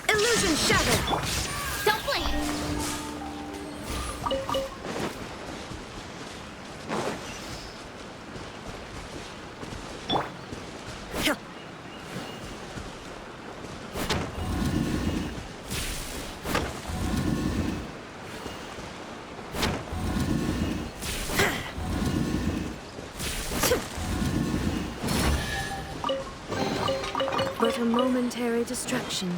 Illusion shattered! Don't blink! But a momentary distraction.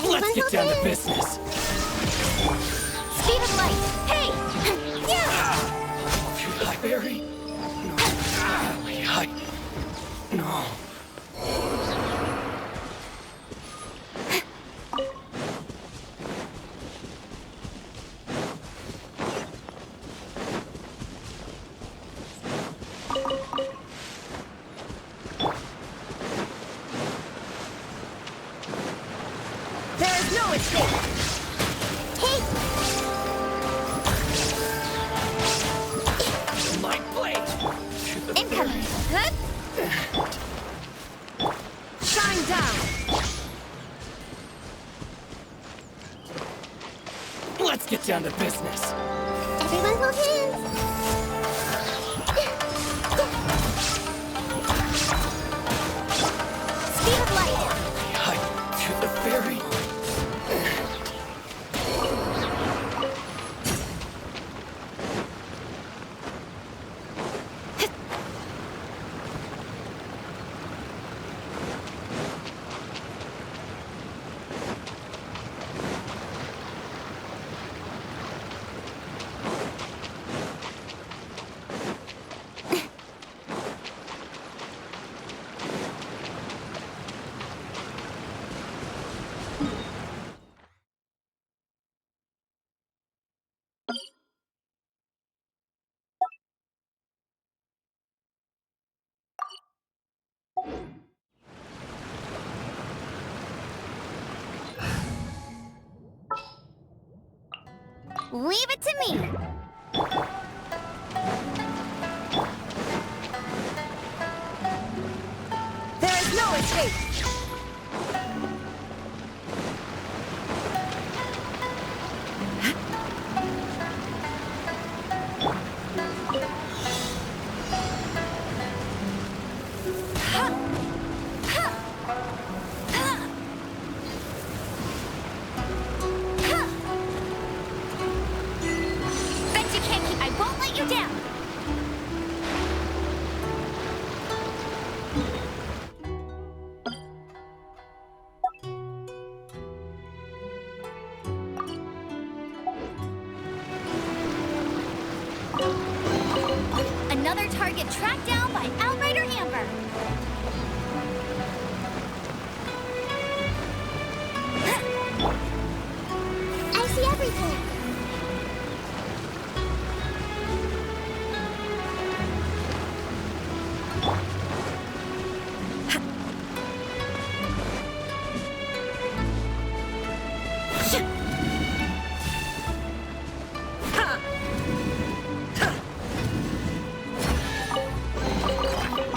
Let's get down to business. Speed of light! Hey! Yeah! Highberry? No. Hi. No. There is no escape! Hey! My blade! Incoming! Huh? Shine down! Let's get down to business. Everyone hold hands! Speed of light! Hi to the fairy. Leave it to me! There is no escape! Bet you can't keep. I won't let you down! Another target tracked down by Outrider Amber. I see everything.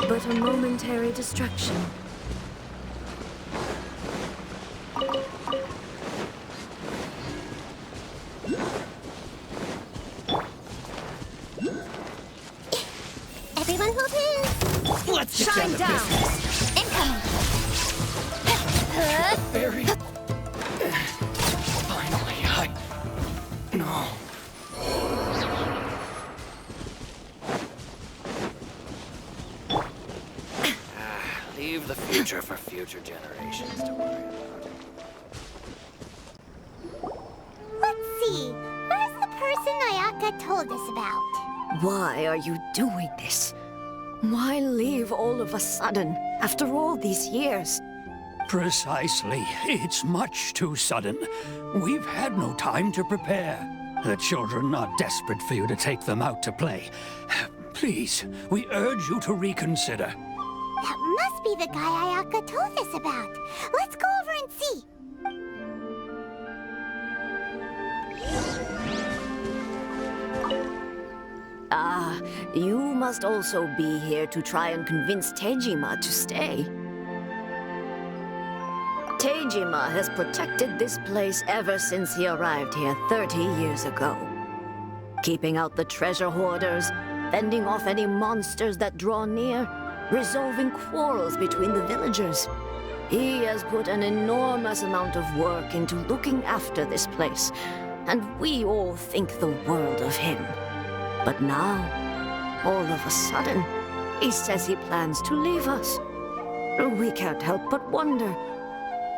But a momentary distraction. Everyone hold hands. Let's get Shine down to down! business. Incoming. Fairy. Finally, no. Leave the future for future generations to worry about. Let's see. Where's the person Ayaka told us about? Why are you doing this? Why leave all of a sudden, after all these years? Precisely. It's much too sudden. We've had no time to prepare. The children are desperate for you to take them out to play. Please, we urge you to reconsider. That must be the guy Ayaka told us about. Let's go over and see. You must also be here to try and convince Tejima to stay. Tejima has protected this place ever since he arrived here 30 years ago. Keeping out the treasure hoarders, fending off any monsters that draw near, resolving quarrels between the villagers. He has put an enormous amount of work into looking after this place, and we all think the world of him. But now, all of a sudden, he says he plans to leave us. We can't help but wonder,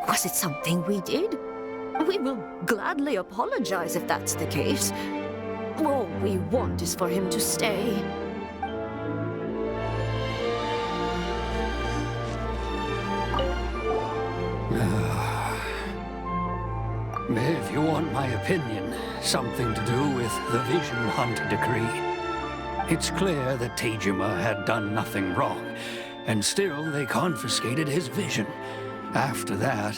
was it something we did? We will gladly apologize if that's the case. All we want is for him to stay. If you want my opinion, something to do with the Vision Hunt decree. It's clear that Tejima had done nothing wrong, and still they confiscated his vision. After that,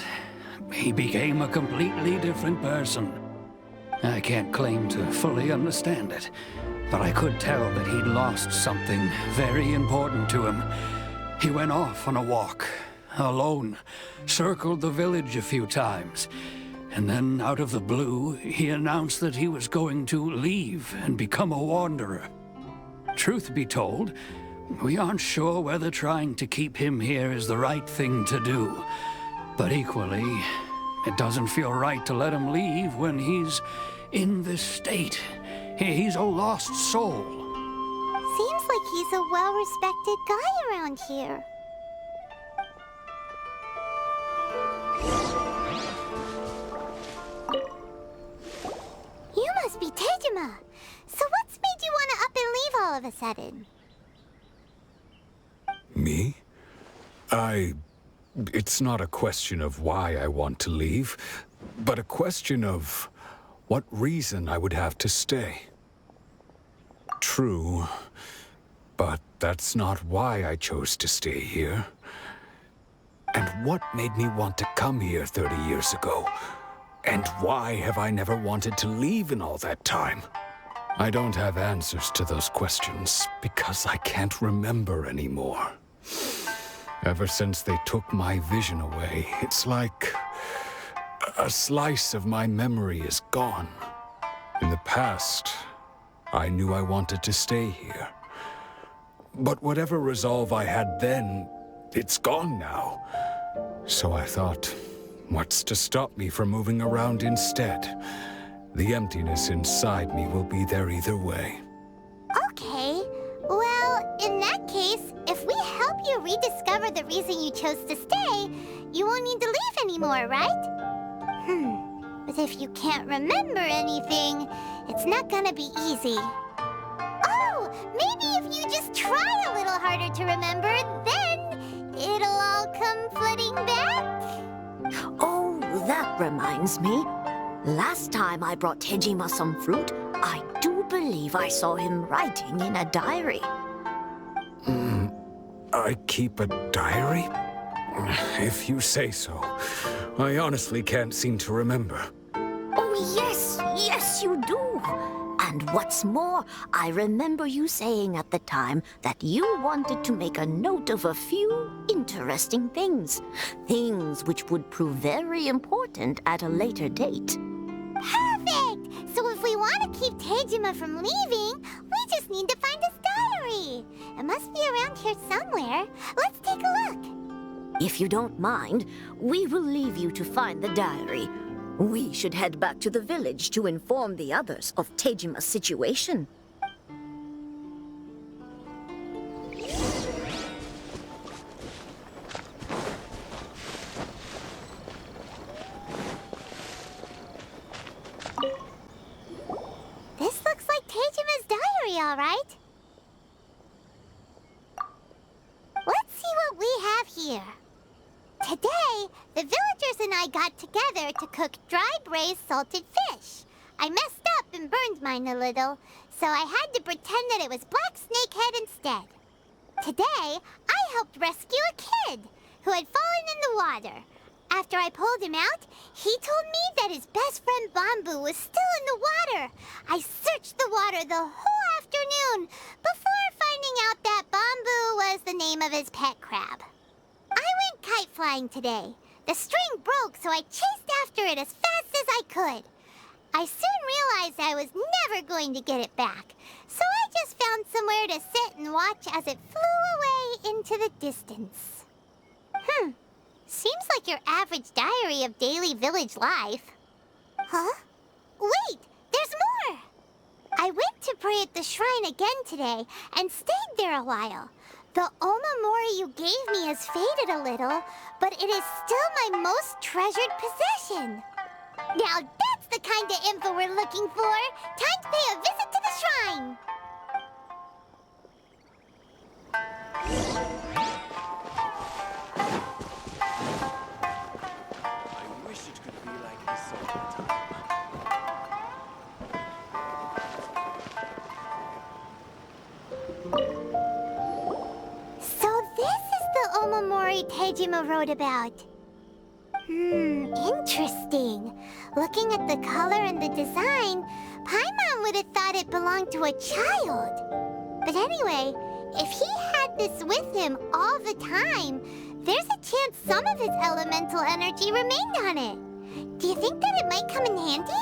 he became a completely different person. I can't claim to fully understand it, but I could tell that he'd lost something very important to him. He went off on a walk, alone, circled the village a few times, and then out of the blue, he announced that he was going to leave and become a wanderer. Truth be told, we aren't sure whether trying to keep him here is the right thing to do. But equally, it doesn't feel right to let him leave when he's in this state. He's a lost soul. Seems like he's a well-respected guy around here. You must be Tejima. So what's made you want to up and leave all of a sudden? Me? It's not a question of why I want to leave, but a question of what reason I would have to stay. True, but that's not why I chose to stay here. And what made me want to come here 30 years ago? And why have I never wanted to leave in all that time? I don't have answers to those questions because I can't remember anymore. Ever since they took my vision away, it's like a slice of my memory is gone. In the past, I knew I wanted to stay here. But whatever resolve I had then, it's gone now. So I thought, what's to stop me from moving around instead? The emptiness inside me will be there either way. Okay. Well, in that case, if we help you rediscover the reason you chose to stay, you won't need to leave anymore, right? But if you can't remember anything, it's not gonna be easy. Oh, maybe if you just try a little harder to remember, then it'll all come flooding back. Oh, that reminds me. Last time I brought Tejima some fruit, I do believe I saw him writing in a diary. I keep a diary? If you say so. I honestly can't seem to remember. Oh, yes, you do. And what's more, I remember you saying at the time that you wanted to make a note of a few interesting things. Things which would prove very important at a later date. Perfect! So if we want to keep Tejima from leaving, we just need to find his diary. It must be around here somewhere. Let's take a look. If you don't mind, we will leave you to find the diary. We should head back to the village to inform the others of Tejima's situation. This looks like Tejima's diary, all right. Let's see what we have here. Today, the villagers and I got together to cook dry braised salted fish. I messed up and burned mine a little, so I had to pretend that it was black snakehead instead. Today, I helped rescue a kid who had fallen in the water. After I pulled him out, he told me that his best friend Bamboo was still in the water. I searched the water the whole afternoon before finding out that Bamboo was the name of his pet crab. I went kite flying today. The string broke, so I chased after it as fast as I could. I soon realized I was never going to get it back, so I just found somewhere to sit and watch as it flew away into the distance. Seems like your average diary of daily village life. Huh? Wait, there's more! I went to pray at the shrine again today and stayed there a while. The Omamori you gave me has faded a little, but it is still my most treasured possession. Now that's the kind of info we're looking for. Time to pay a visit to the shrine. I wish it could be like this all the time. So this is the Omamori Tejima wrote about. Interesting. Looking at the color and the design, Paimon would have thought it belonged to a child. But anyway, if he had this with him all the time, there's a chance some of his elemental energy remained on it. Do you think that it might come in handy?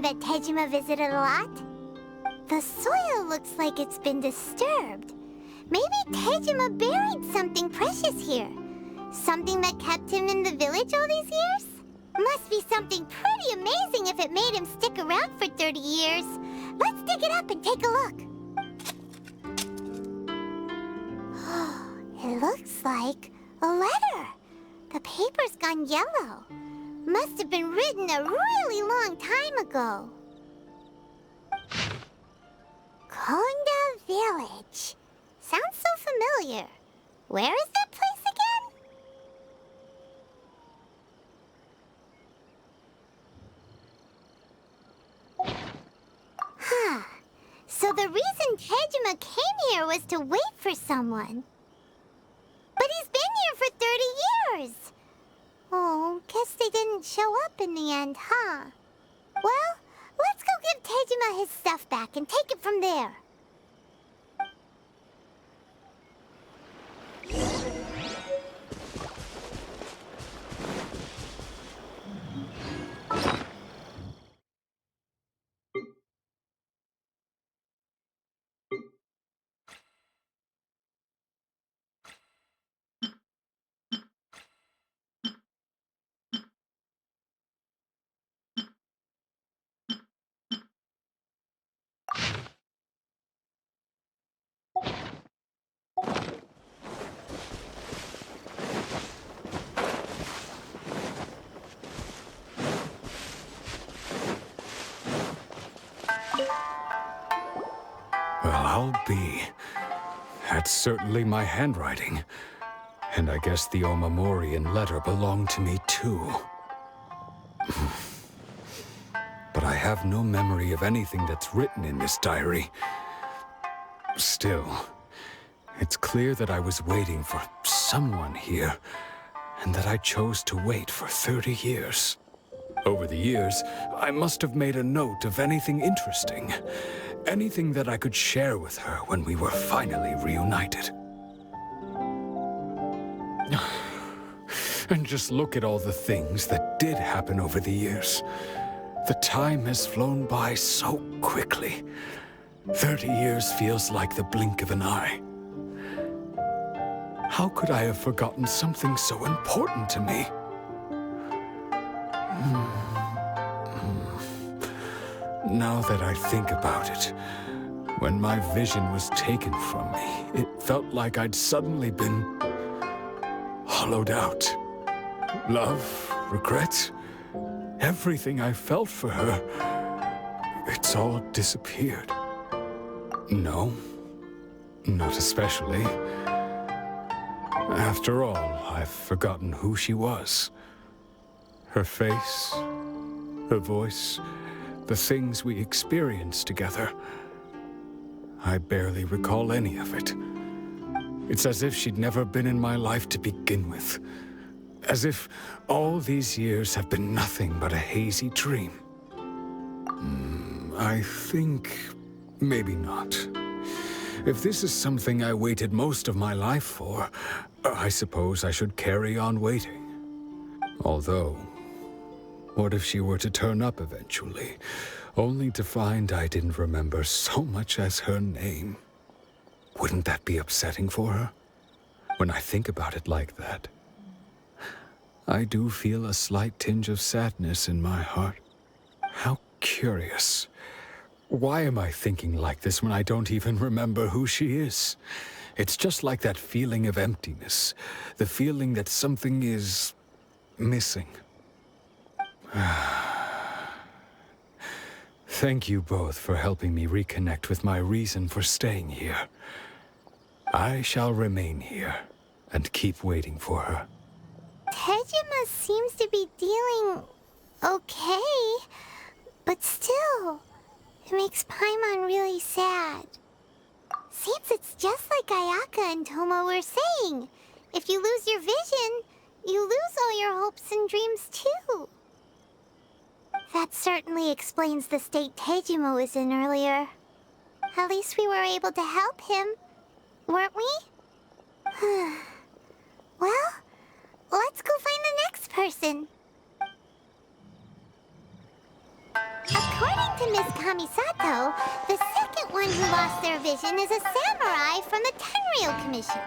That Tejima visited a lot? The soil looks like it's been disturbed. Maybe Tejima buried something precious here. Something that kept him in the village all these years? Must be something pretty amazing if it made him stick around for 30 years. Let's dig it up and take a look. It looks like a letter. The paper's gone yellow. Must have been written a really long time ago. Konda Village. Sounds so familiar. Where is that place again? So the reason Tejima came here was to wait for someone. But he's been here for 30 years. Oh, guess they didn't show up in the end, huh? Well, let's go give Tejima his stuff back and take it from there. Well, I'll be. That's certainly my handwriting. And I guess the Omamorian letter belonged to me too. But I have no memory of anything that's written in this diary. Still, it's clear that I was waiting for someone here, and that I chose to wait for 30 years. Over the years, I must have made a note of anything interesting. Anything that I could share with her when we were finally reunited. And just look at all the things that did happen over the years. The time has flown by so quickly. 30 years feels like the blink of an eye. How could I have forgotten something so important to me? Now that I think about it, when my vision was taken from me, it felt like I'd suddenly been hollowed out. Love, regret, everything I felt for her, it's all disappeared. No, not especially. After all, I've forgotten who she was. Her face, her voice, the things we experienced together. I barely recall any of it. It's as if she'd never been in my life to begin with. As if all these years have been nothing but a hazy dream. I think maybe not. If this is something I waited most of my life for, I suppose I should carry on waiting. Although, what if she were to turn up eventually, only to find I didn't remember so much as her name? Wouldn't that be upsetting for her? When I think about it like that, I do feel a slight tinge of sadness in my heart. How curious. Why am I thinking like this when I don't even remember who she is? It's just like that feeling of emptiness, the feeling that something is missing. Thank you both for helping me reconnect with my reason for staying here. I shall remain here and keep waiting for her. Tejima seems to be dealing okay, but still, it makes Paimon really sad. Seems it's just like Ayaka and Tomo were saying. If you lose your vision, you lose all your hopes and dreams too. That certainly explains the state Tejima was in earlier. At least we were able to help him, weren't we? Well, let's go find the next person. According to Miss Kamisato, the second one who lost their vision is a samurai from the Tenryou Commission.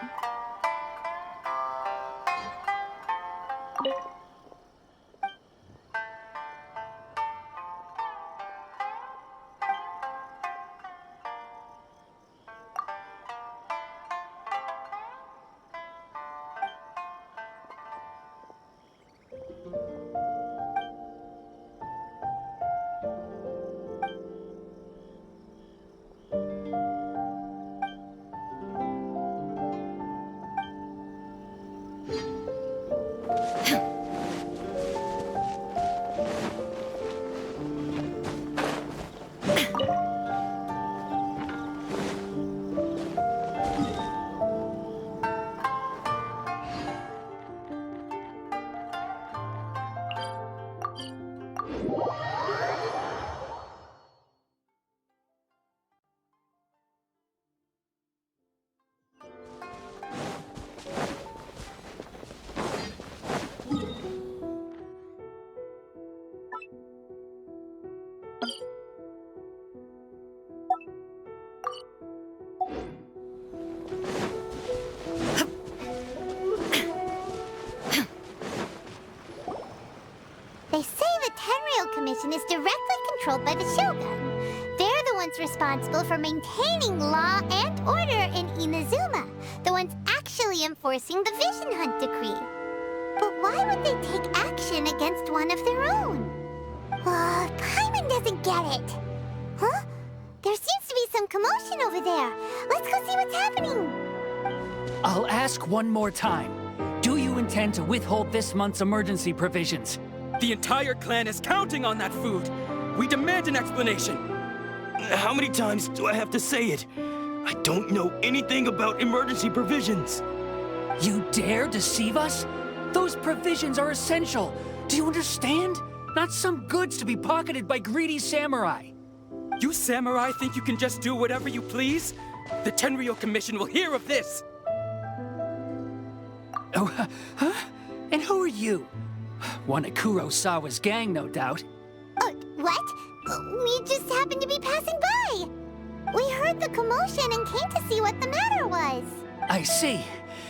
They say the Tenryou Commission is directly controlled by the Shogun. They're the ones responsible for maintaining law and order in Inazuma, the ones actually enforcing the Vision Hunt decree. But why would they take action against one of their own? Paimon doesn't get it. Huh? There seems to be some commotion over there. Let's go see what's happening. I'll ask one more time. Do you intend to withhold this month's emergency provisions? The entire clan is counting on that food! We demand an explanation! How many times do I have to say it? I don't know anything about emergency provisions. You dare deceive us? Those provisions are essential. Do you understand? Not some goods to be pocketed by greedy samurai. You samurai think you can just do whatever you please? The Tenryou Commission will hear of this! Oh, huh? And who are you? One of Kurosawa's gang, no doubt. What? We just happened to be passing by. We heard the commotion and came to see what the matter was. I see.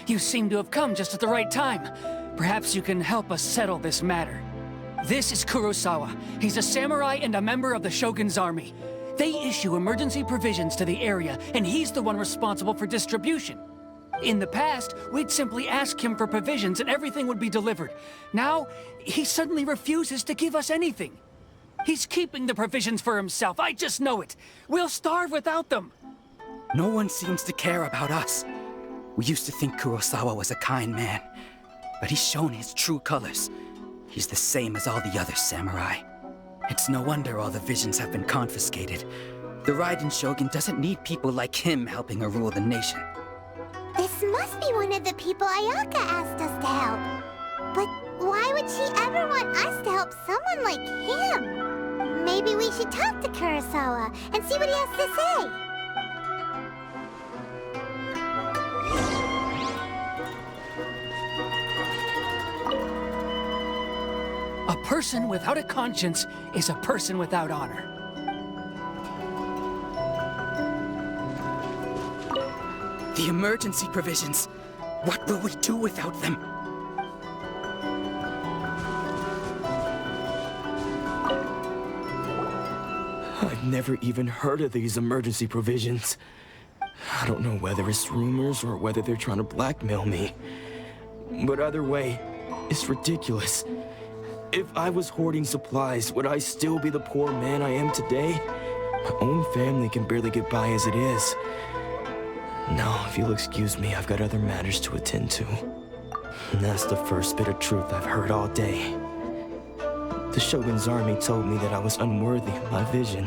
You seem to have come just at the right time. Perhaps you can help us settle this matter. This is Kurosawa. He's a samurai and a member of the Shogun's army. They issue emergency provisions to the area, and he's the one responsible for distribution. In the past, we'd simply ask him for provisions and everything would be delivered. Now, he suddenly refuses to give us anything. He's keeping the provisions for himself, I just know it. We'll starve without them. No one seems to care about us. We used to think Kurosawa was a kind man, but he's shown his true colors. He's the same as all the other samurai. It's no wonder all the visions have been confiscated. The Raiden Shogun doesn't need people like him helping her rule the nation. This must be one of the people Ayaka asked us to help. But why would she ever want us to help someone like him? Maybe we should talk to Kurosawa and see what he has to say. A person without a conscience is a person without honor. The emergency provisions. What will we do without them? I've never even heard of these emergency provisions. I don't know whether it's rumors or whether they're trying to blackmail me. But either way, it's ridiculous. If I was hoarding supplies, would I still be the poor man I am today? My own family can barely get by as it is. Now, if you'll excuse me, I've got other matters to attend to. And that's the first bit of truth I've heard all day. The Shogun's army told me that I was unworthy of my vision.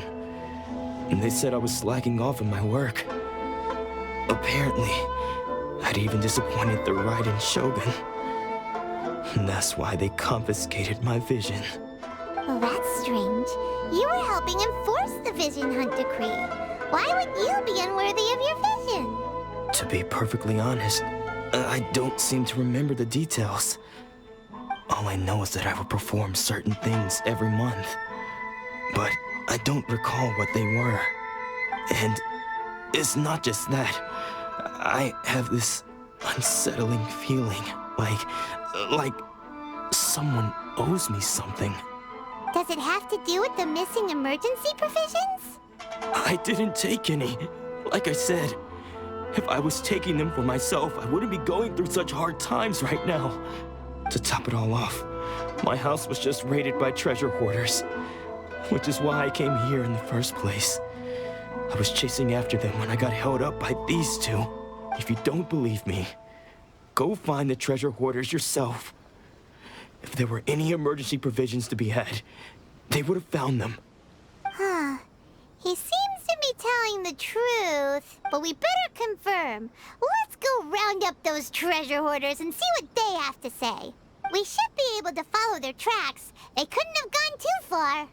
And they said I was slacking off in my work. Apparently, I'd even disappointed the Raiden Shogun. And that's why they confiscated my vision. Well, that's strange. You were helping enforce the Vision Hunt Decree. Why would you be unworthy of your vision? To be perfectly honest, I don't seem to remember the details. All I know is that I would perform certain things every month. But I don't recall what they were. And it's not just that. I have this unsettling feeling, like someone owes me something. Does it have to do with the missing emergency provisions? I didn't take any. Like I said, if I was taking them for myself, I wouldn't be going through such hard times right now. To top it all off, my house was just raided by treasure hoarders, which is why I came here in the first place. I was chasing after them when I got held up by these two. If you don't believe me, go find the treasure hoarders yourself. If there were any emergency provisions to be had, they would have found them. Huh. He seems to be telling the truth, but we better confirm. Let's go round up those treasure hoarders and see what they have to say. We should be able to follow their tracks. They couldn't have gone too far.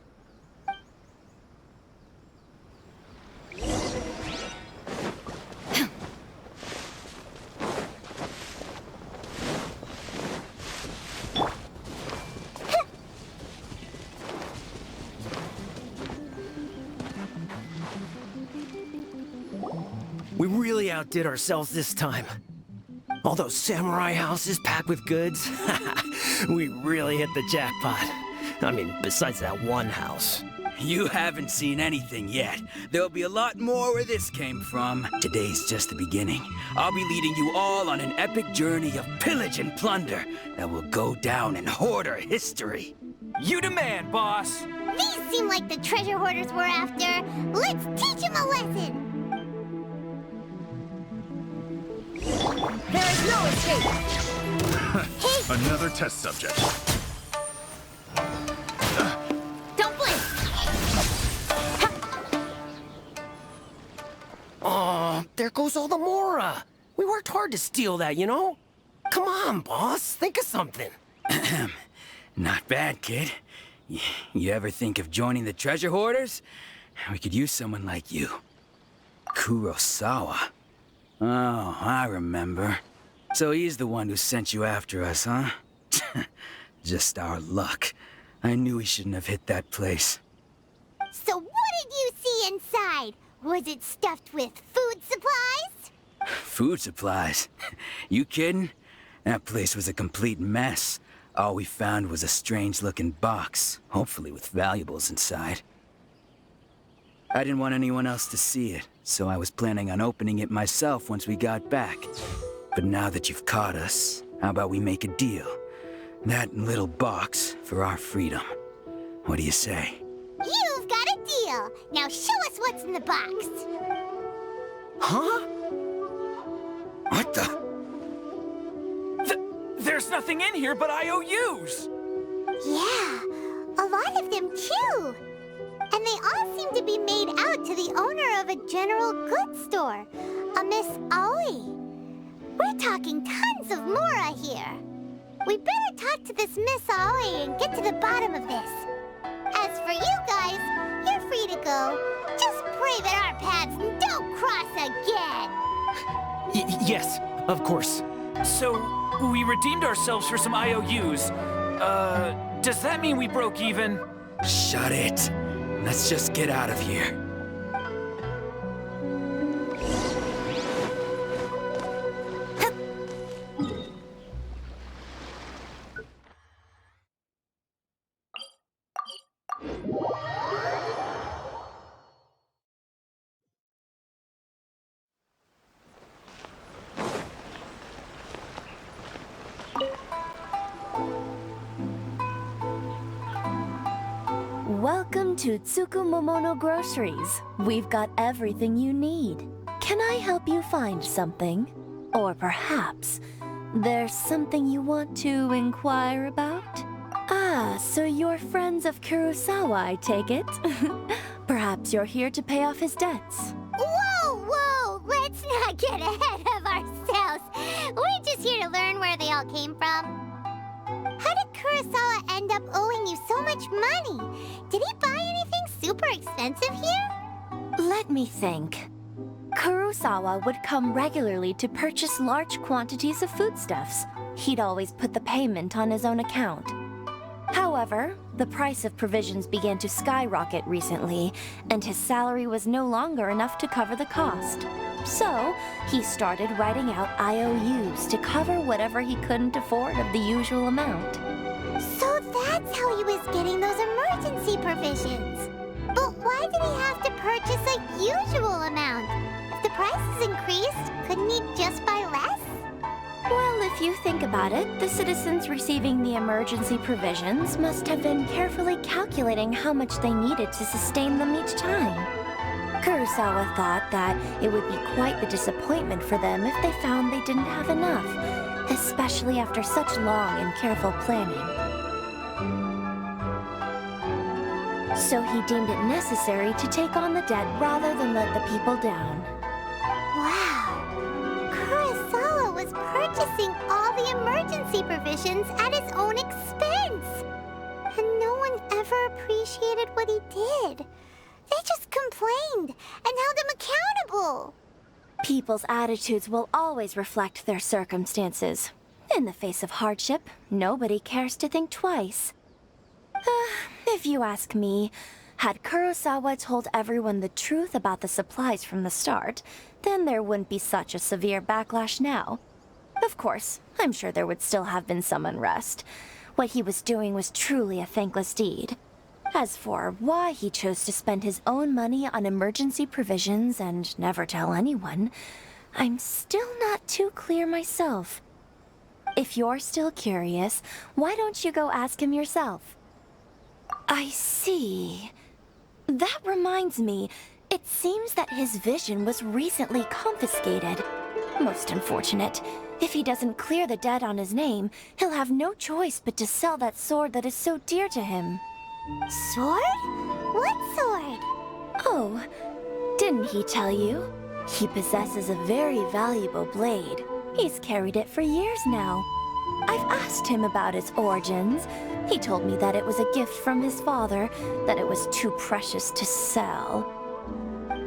We really outdid ourselves this time. All those samurai houses packed with goods. We really hit the jackpot. I mean, besides that one house. You haven't seen anything yet. There'll be a lot more where this came from. Today's just the beginning. I'll be leading you all on an epic journey of pillage and plunder that will go down in hoarder history. You demand, boss! These seem like the treasure hoarders we're after. Let's teach them a lesson. There is no escape! Another test subject. Don't blink! Oh, there goes all the Mora. We worked hard to steal that, you know? Come on, boss. Think of something. Not bad, kid. You ever think of joining the treasure hoarders? We could use someone like you. Kurosawa. Oh, I remember. So he's the one who sent you after us, huh? Just our luck. I knew he shouldn't have hit that place. So what did you see inside? Was it stuffed with food supplies? Food supplies? You kidding? That place was a complete mess. All we found was a strange-looking box, hopefully with valuables inside. I didn't want anyone else to see it, so I was planning on opening it myself once we got back. But now that you've caught us, how about we make a deal? That little box for our freedom. What do you say? You've got a deal. Now show us what's in the box. Huh? What the? There's nothing in here but IOUs! Yeah, a lot of them too. And they all seem to be made out to the owner of a general goods store, a Miss Aoi. We're talking tons of Mora here. We better talk to this Miss Aoi and get to the bottom of this. As for you guys, you're free to go. Just pray that our paths don't cross again. Yes, of course. So, we redeemed ourselves for some IOUs. Does that mean we broke even? Shut it. Let's just get out of here. Welcome to Tsukumomono Groceries. We've got everything you need. Can I help you find something? Or perhaps there's something you want to inquire about? Ah, so you're friends of Kurosawa, I take it? Perhaps you're here to pay off his debts. Whoa! Let's not get ahead of ourselves. We're just here to learn where they all came from. How did Kurosawa end up owing you so much money? Did he buy anything super expensive here? Let me think. Kurosawa would come regularly to purchase large quantities of foodstuffs. He'd always put the payment on his own account. However, the price of provisions began to skyrocket recently, and his salary was no longer enough to cover the cost. So, he started writing out IOUs to cover whatever he couldn't afford of the usual amount. So that's how he was getting those emergency provisions. But why did he have to purchase a usual amount? If the prices increased, couldn't he just buy less? Well, if you think about it, the citizens receiving the emergency provisions must have been carefully calculating how much they needed to sustain them each time. Kurosawa thought that it would be quite the disappointment for them if they found they didn't have enough, especially after such long and careful planning. So he deemed it necessary to take on the debt rather than let the people down. Wow! Kurosawa was purchasing all the emergency provisions at his own expense! And no one ever appreciated what he did. They just complained and held him accountable. People's attitudes will always reflect their circumstances. In the face of hardship, nobody cares to think twice. If you ask me, had Kurosawa told everyone the truth about the supplies from the start, then there wouldn't be such a severe backlash now. Of course, I'm sure there would still have been some unrest. What he was doing was truly a thankless deed. As for why he chose to spend his own money on emergency provisions and never tell anyone, I'm still not too clear myself. If you're still curious, why don't you go ask him yourself? I see. That reminds me, it seems that his vision was recently confiscated. Most unfortunate. If he doesn't clear the debt on his name, he'll have no choice but to sell that sword that is so dear to him. Sword? What sword? Oh, didn't he tell you? He possesses a very valuable blade. He's carried it for years now. I've asked him about its origins. He told me that it was a gift from his father, that it was too precious to sell.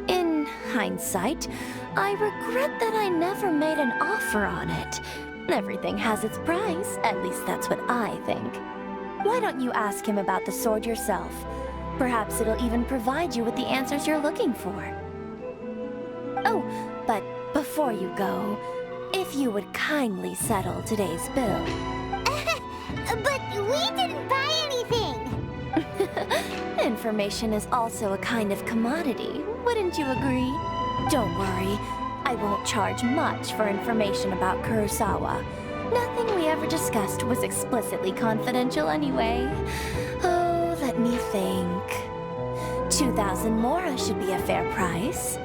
In hindsight, I regret that I never made an offer on it. Everything has its price, at least that's what I think. Why don't you ask him about the sword yourself? Perhaps it'll even provide you with the answers you're looking for. Oh, but before you go, if you would kindly settle today's bill. But we didn't buy anything! Information is also a kind of commodity, wouldn't you agree? Don't worry, I won't charge much for information about Kurosawa. Nothing we ever discussed was explicitly confidential anyway. Oh, let me think. 2,000 mora should be a fair price.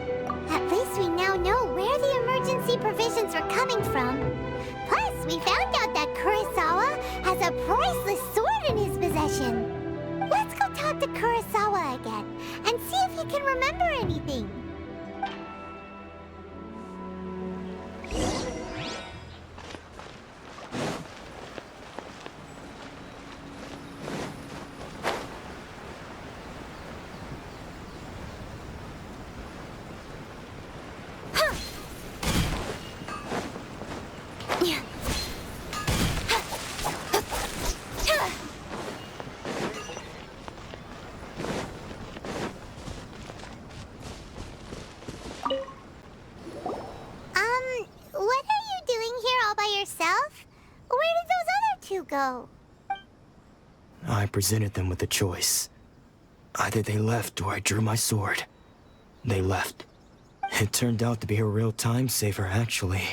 At least we now know where the emergency provisions were coming from. Plus, we found out that Kurosawa has a priceless sword in his possession. Let's go talk to Kurosawa again and see if he can remember anything. What are you doing here all by yourself? Where did those other two go? I presented them with a choice. Either they left or I drew my sword. They left. It turned out to be a real time saver, actually.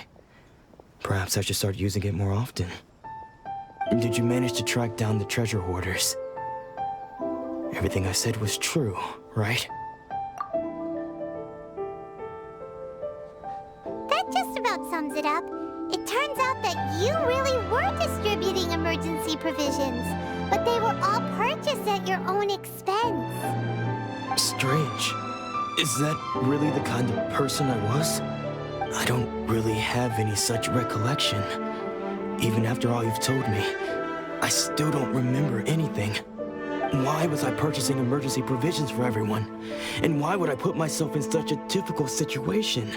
Perhaps I should start using it more often. Did you manage to track down the treasure hoarders? Everything I said was true, right? That just about sums it up. It turns out that you really were distributing emergency provisions, but they were all purchased at your own expense. Strange. Is that really the kind of person I was? I don't really have any such recollection. Even after all you've told me, I still don't remember anything. Why was I purchasing emergency provisions for everyone? And why would I put myself in such a difficult situation?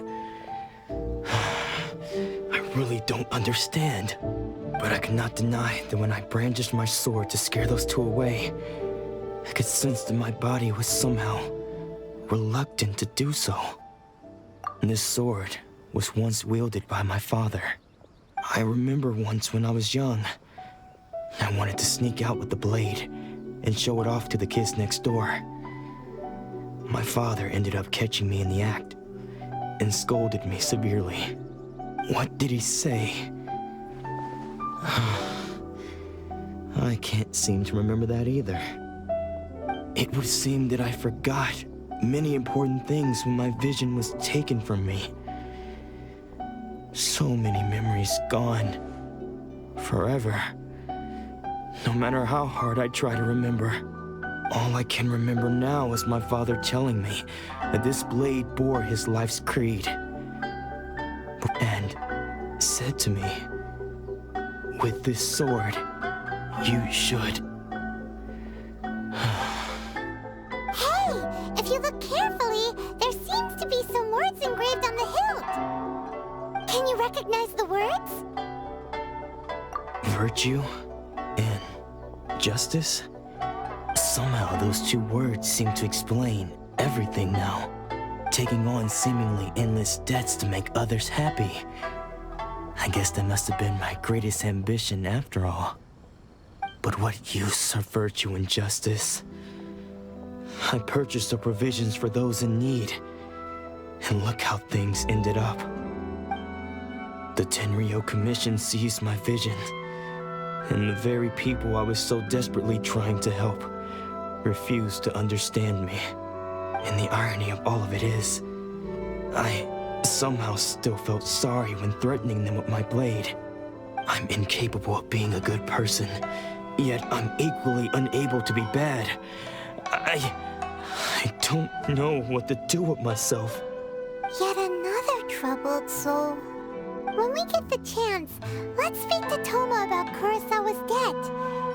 I really don't understand. But I cannot deny that when I brandished my sword to scare those two away, I could sense that my body was somehow reluctant to do so. This sword was once wielded by my father. I remember once when I was young, I wanted to sneak out with the blade and show it off to the kids next door. My father ended up catching me in the act and scolded me severely. What did he say? I can't seem to remember that either. It would seem that I forgot many important things when my vision was taken from me. So many memories gone. Forever. No matter how hard I try to remember, all I can remember now is my father telling me that this blade bore his life's creed. And said to me, with this sword, you should. Hey, if you look carefully, there seems to be some words engraved on the hilt. Can you recognize the words? Virtue and justice? Somehow those two words seem to explain everything now. Taking on seemingly endless debts to make others happy. I guess that must have been my greatest ambition after all. But what use are virtue and justice? I purchased the provisions for those in need, and look how things ended up. The Tenryo Commission seized my vision, and the very people I was so desperately trying to help refused to understand me. And the irony of all of it is, I somehow still felt sorry when threatening them with my blade. I'm incapable of being a good person, yet I'm equally unable to be bad. I don't know what to do with myself. Yet another troubled soul. When we get the chance, let's speak to Toma about Kurosawa's debt.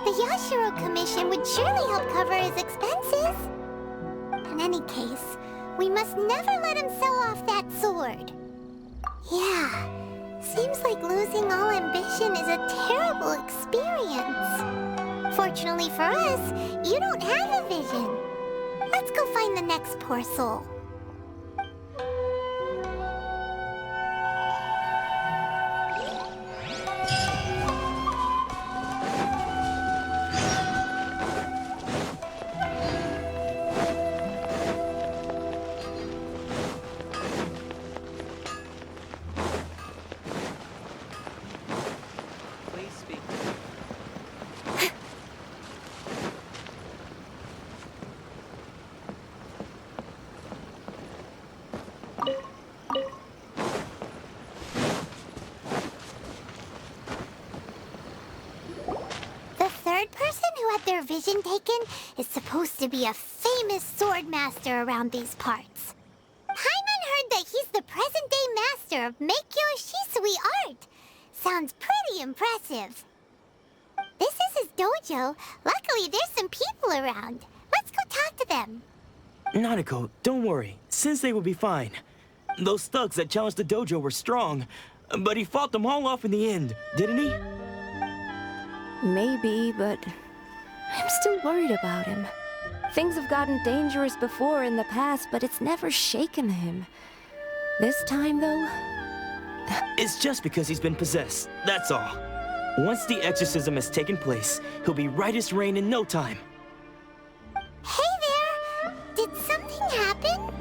The Yashiro Commission would surely help cover his expenses. In any case, we must never let him sell off that sword. Yeah, seems like losing all ambition is a terrible experience. Fortunately for us, you don't have a vision. Let's go find the next poor soul. had their vision taken is supposed to be a famous sword master around these parts. Paimon heard that he's the present-day master of Meikyo Shisui art. Sounds pretty impressive. This is his dojo. Luckily, there's some people around. Let's go talk to them. Nanako, don't worry. Sensei will be fine. Those thugs that challenged the dojo were strong, but he fought them all off in the end, didn't he? Maybe, but I'm still worried about him. Things have gotten dangerous before in the past, but it's never shaken him. This time, though... It's just because he's been possessed, that's all. Once the exorcism has taken place, he'll be right as rain in no time. Hey there! Did something happen?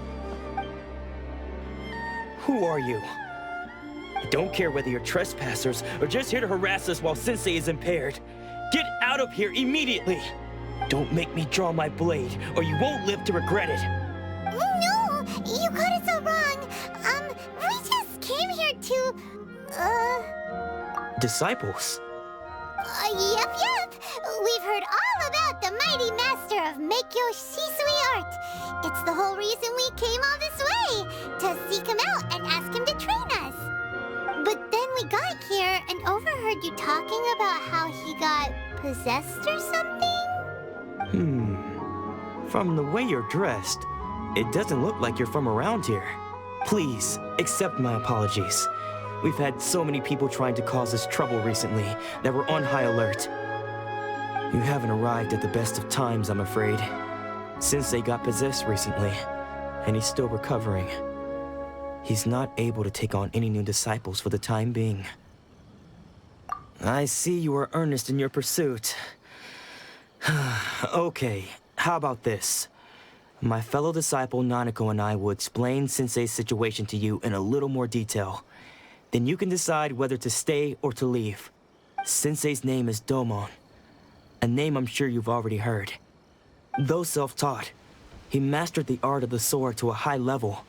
Who are you? I don't care whether you're trespassers or just here to harass us while Sensei is impaired. Get out of here immediately! Don't make me draw my blade, or you won't live to regret it. No! You got it so wrong. We just came here to... Disciples? Yep. We've heard all about the mighty master of Meikyo Shisui art. It's the whole reason we came all this way, to seek him out and ask him to train us. But then we got here and overheard you talking about how he got possessed or something? From the way you're dressed, it doesn't look like you're from around here. Please, accept my apologies. We've had so many people trying to cause us trouble recently that we're on high alert. You haven't arrived at the best of times, I'm afraid. Sensei got possessed recently, and he's still recovering. He's not able to take on any new disciples for the time being. I see you are earnest in your pursuit. Okay, how about this? My fellow disciple Nanako and I will explain Sensei's situation to you in a little more detail. Then you can decide whether to stay or to leave. Sensei's name is Domon, a name I'm sure you've already heard. Though self-taught, he mastered the art of the sword to a high level.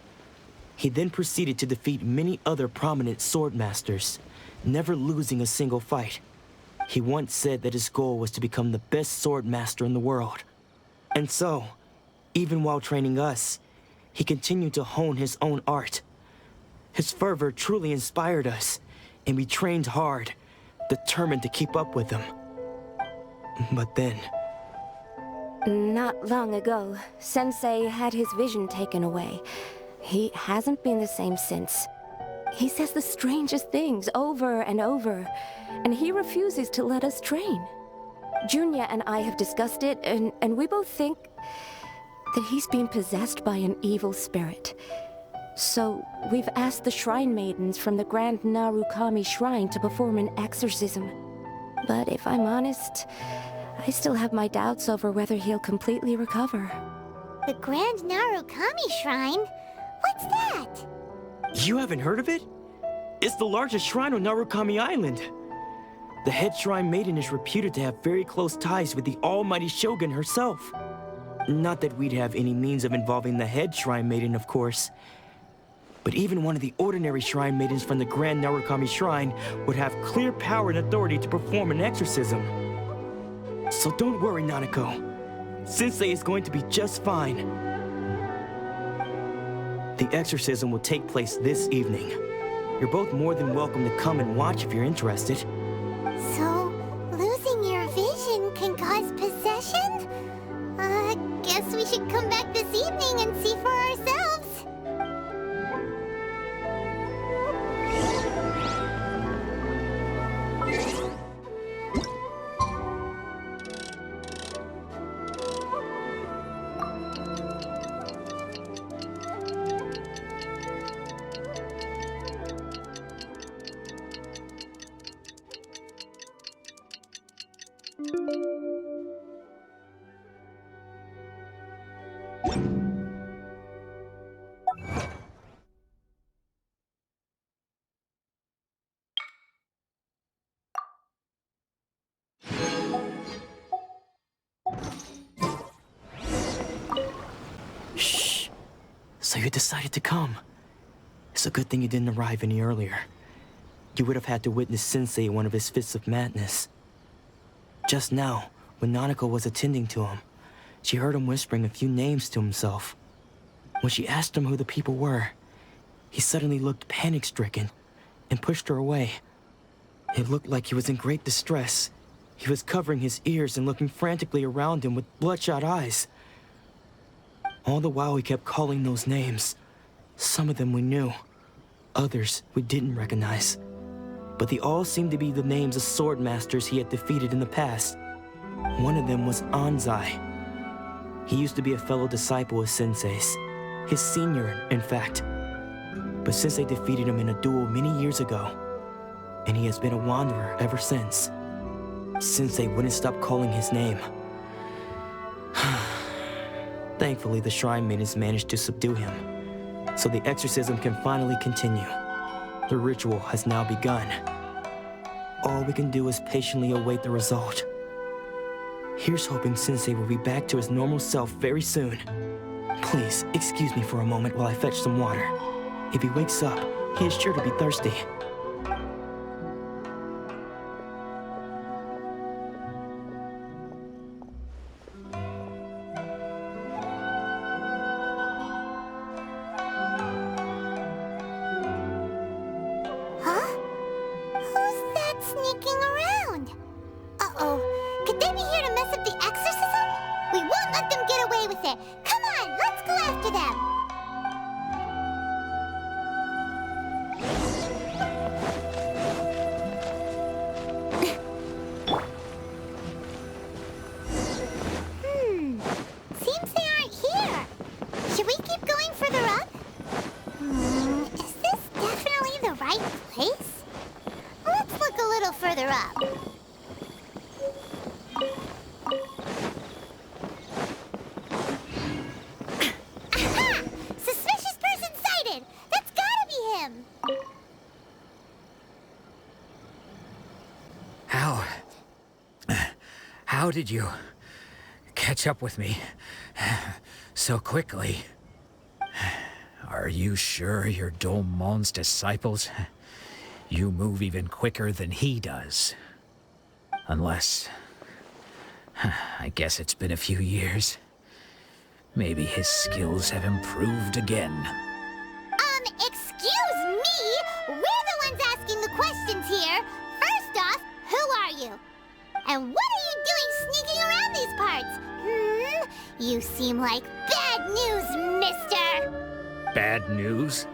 He then proceeded to defeat many other prominent sword masters, never losing a single fight. He once said that his goal was to become the best sword master in the world. And so, even while training us, he continued to hone his own art. His fervor truly inspired us, and we trained hard, determined to keep up with him. But then... Not long ago, Sensei had his vision taken away. He hasn't been the same since. He says the strangest things over and over, and he refuses to let us train. Junya and I have discussed it, and we both think that he's been possessed by an evil spirit. So, we've asked the Shrine Maidens from the Grand Narukami Shrine to perform an exorcism. But if I'm honest, I still have my doubts over whether he'll completely recover. The Grand Narukami Shrine? What's that? You haven't heard of it? It's the largest shrine on Narukami Island. The head shrine maiden is reputed to have very close ties with the almighty Shogun herself. Not that we'd have any means of involving the head shrine maiden, of course. But even one of the ordinary shrine maidens from the Grand Narukami Shrine would have clear power and authority to perform an exorcism. So don't worry, Nanako. Sensei is going to be just fine. The exorcism will take place this evening. You're both more than welcome to come and watch if you're interested. So, losing your vision can cause possession? Guess we should come back this evening and see for ourselves. Shh. So you decided to come. It's a good thing you didn't arrive any earlier. You would have had to witness Sensei one of his fits of madness. Just now, when Nanako was attending to him. She heard him whispering a few names to himself. When she asked him who the people were, he suddenly looked panic-stricken and pushed her away. It looked like he was in great distress. He was covering his ears and looking frantically around him with bloodshot eyes. All the while he kept calling those names. Some of them we knew, others we didn't recognize. But they all seemed to be the names of sword masters he had defeated in the past. One of them was Anzai. He used to be a fellow disciple of Sensei's, his senior, in fact. But Sensei defeated him in a duel many years ago, and he has been a wanderer ever since. Sensei wouldn't stop calling his name. Thankfully, the shrine maidens managed to subdue him, so the exorcism can finally continue. The ritual has now begun. All we can do is patiently await the result. Here's hoping Sensei will be back to his normal self very soon. Please, excuse me for a moment while I fetch some water. If he wakes up, he is sure to be thirsty. Sneaking around. Uh-oh. Could they be here to mess up the exorcism? We won't let them get away with it. Come on, let's go after them. Seems they aren't here. Should we keep going further up? Is this definitely the right place? Let's look a little further up. Aha! Suspicious person sighted! That's gotta be him! How did you catch up with me so quickly? Are you sure you're Domon's disciples? You move even quicker than he does. Unless... I guess it's been a few years. Maybe his skills have improved again. Excuse me? We're the ones asking the questions here. First off, who are you? And what are you doing sneaking around these parts? You seem like bad news, mister! Bad news?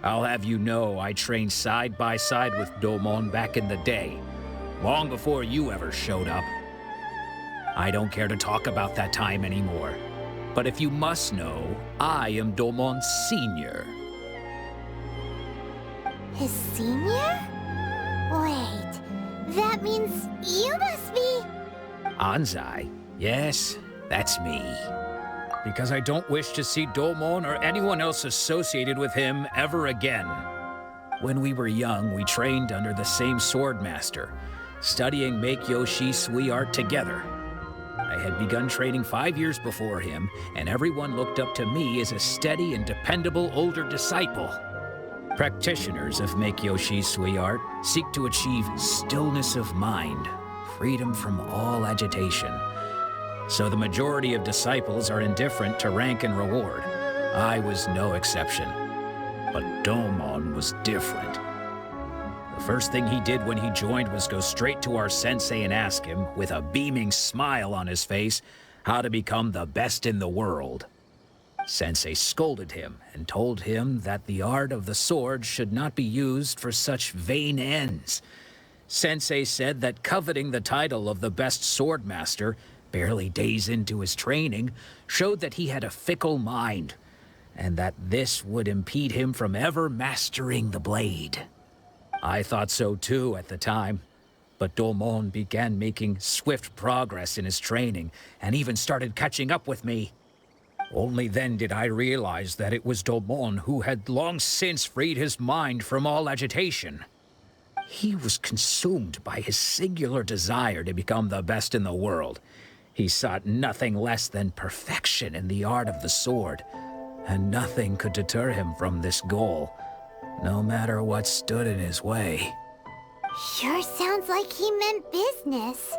I'll have you know I trained side by side with Domon back in the day, long before you ever showed up. I don't care to talk about that time anymore. But if you must know, I am Domon's senior. His senior? Wait, that means you must be... Anzai? Yes, that's me. Because I don't wish to see Domon or anyone else associated with him ever again. When we were young, we trained under the same sword master, studying Make-Yoshi Sui art together. I had begun training 5 years before him, and everyone looked up to me as a steady and dependable older disciple. Practitioners of Make-Yoshi Sui art seek to achieve stillness of mind, freedom from all agitation. So the majority of disciples are indifferent to rank and reward. I was no exception. But Domon was different. The first thing he did when he joined was go straight to our sensei and ask him, with a beaming smile on his face, how to become the best in the world. Sensei scolded him and told him that the art of the sword should not be used for such vain ends. Sensei said that coveting the title of the best sword master barely days into his training, showed that he had a fickle mind, and that this would impede him from ever mastering the blade. I thought so too at the time, but Domon began making swift progress in his training, and even started catching up with me. Only then did I realize that it was Domon who had long since freed his mind from all agitation. He was consumed by his singular desire to become the best in the world. He sought nothing less than perfection in the art of the sword, and nothing could deter him from this goal, no matter what stood in his way. Sure sounds like he meant business.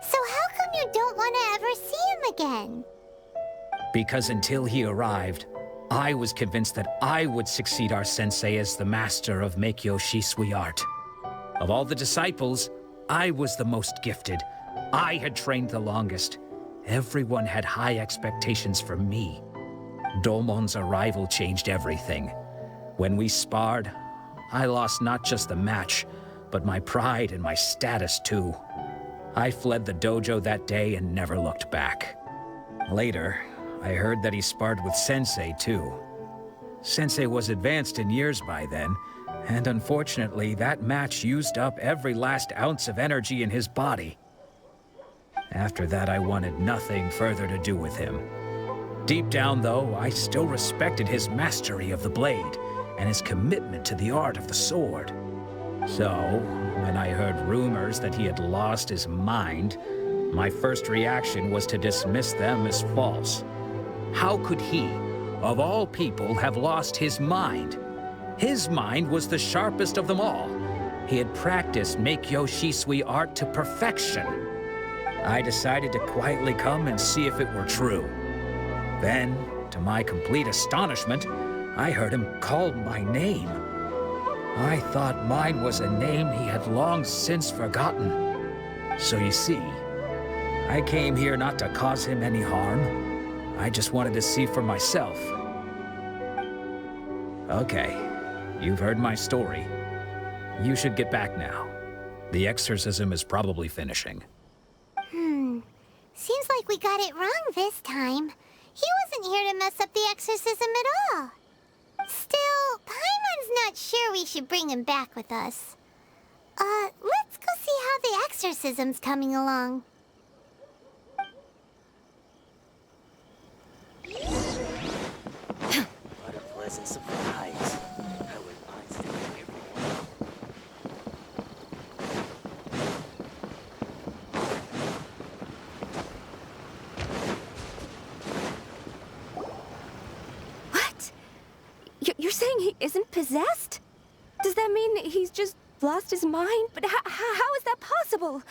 So how come you don't want to ever see him again? Because until he arrived, I was convinced that I would succeed our sensei as the master of Meikyo Shisui art. Of all the disciples, I was the most gifted. I had trained the longest. Everyone had high expectations for me. Domon's arrival changed everything. When we sparred, I lost not just the match, but my pride and my status too. I fled the dojo that day and never looked back. Later, I heard that he sparred with Sensei too. Sensei was advanced in years by then, and unfortunately, that match used up every last ounce of energy in his body. After that, I wanted nothing further to do with him. Deep down, though, I still respected his mastery of the blade and his commitment to the art of the sword. So, when I heard rumors that he had lost his mind, my first reaction was to dismiss them as false. How could he, of all people, have lost his mind? His mind was the sharpest of them all. He had practiced Meikyo Shisui art to perfection. I decided to quietly come and see if it were true. Then, to my complete astonishment, I heard him call my name. I thought mine was a name he had long since forgotten. So you see, I came here not to cause him any harm. I just wanted to see for myself. Okay, you've heard my story. You should get back now. The exorcism is probably finishing. Seems like we got it wrong this time. He wasn't here to mess up the exorcism at all. Still, Paimon's not sure we should bring him back with us. Let's go see how the exorcism's coming along. What a pleasant surprise. I wouldn't mind staying here for a What? You're saying he isn't possessed? Does that mean he's just lost his mind? But how is that possible?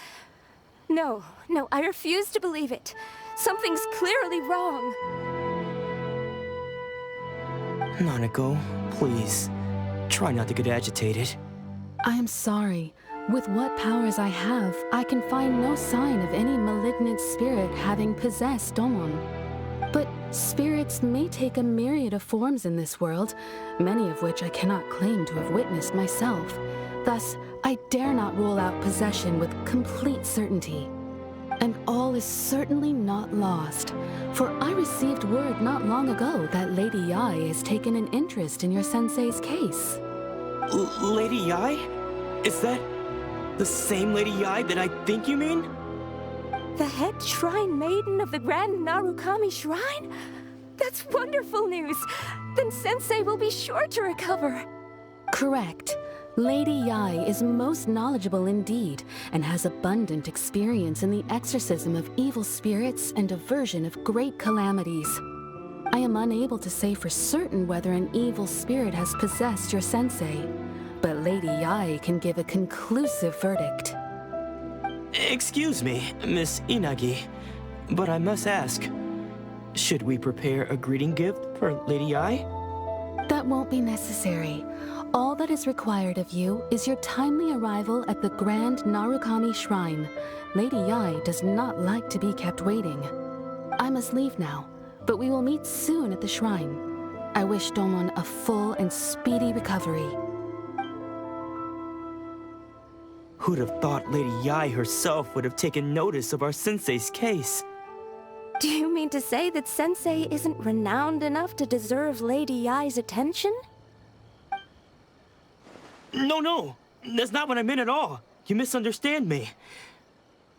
No, I refuse to believe it. Something's clearly wrong. Nanako, please. Try not to get agitated. I am sorry. With what powers I have, I can find no sign of any malignant spirit having possessed Domon. But spirits may take a myriad of forms in this world, many of which I cannot claim to have witnessed myself. Thus, I dare not rule out possession with complete certainty. And all is certainly not lost, for I received word not long ago that Lady Yae has taken an interest in your sensei's case. Lady Yae? Is that the same Lady Yae that I think you mean? The head shrine maiden of the Grand Narukami Shrine? That's wonderful news! Then Sensei will be sure to recover. Correct. Lady Yae is most knowledgeable indeed, and has abundant experience in the exorcism of evil spirits and aversion of great calamities. I am unable to say for certain whether an evil spirit has possessed your sensei, but Lady Yae can give a conclusive verdict. Excuse me, Miss Inagi, but I must ask, should we prepare a greeting gift for Lady Yae? That won't be necessary. All that is required of you is your timely arrival at the Grand Narukami Shrine. Lady Yae does not like to be kept waiting. I must leave now, but we will meet soon at the shrine. I wish Domon a full and speedy recovery. Who'd have thought Lady Yae herself would have taken notice of our sensei's case? Do you mean to say that Sensei isn't renowned enough to deserve Lady Yae's attention? No, that's not what I meant at all. You misunderstand me.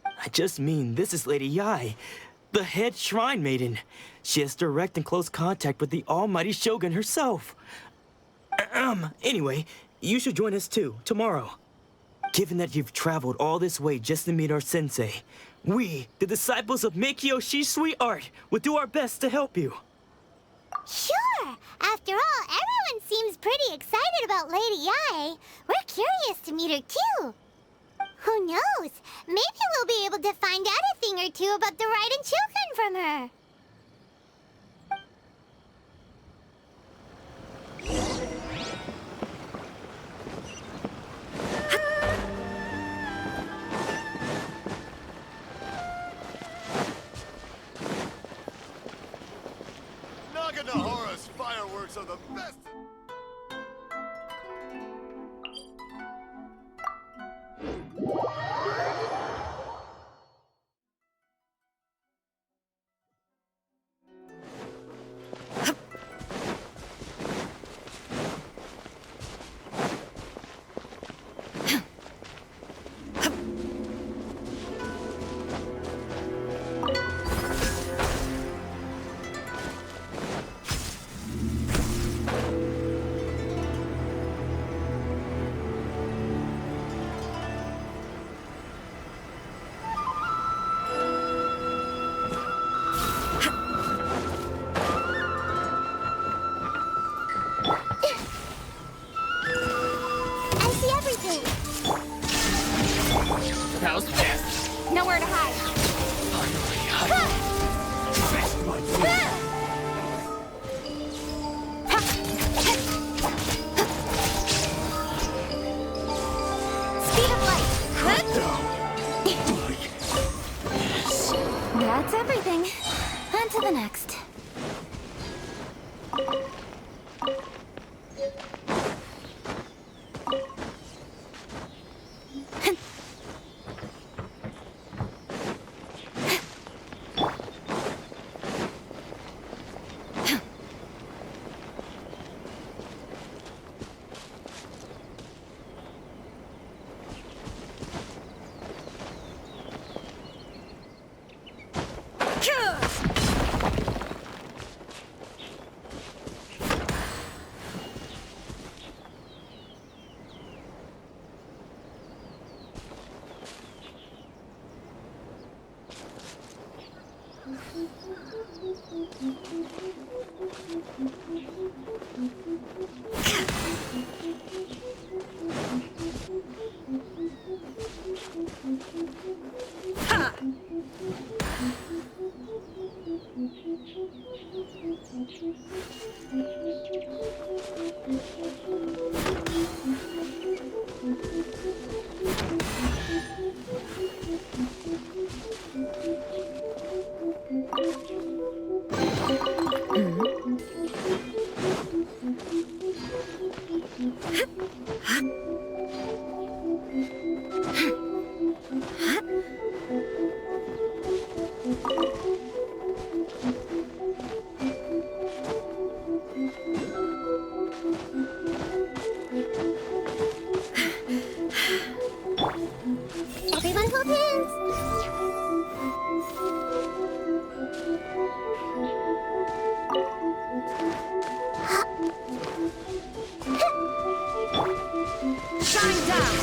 I just mean this is Lady Yae, the head shrine maiden. She has direct and close contact with the almighty Shogun herself. Anyway, you should join us too, tomorrow. Given that you've traveled all this way just to meet our sensei, we, the disciples of Meikyo Shisui art, will do our best to help you. Sure! After all, everyone seems pretty excited about Lady Yae. We're curious to meet her too. Who knows? Maybe we'll be able to find out a thing or two about the Raiden children from her. Naganohara's fireworks are the best. How's this? Nowhere to hide. Speed of light. That's everything. On to the next. Everyone hold hands. Shine down.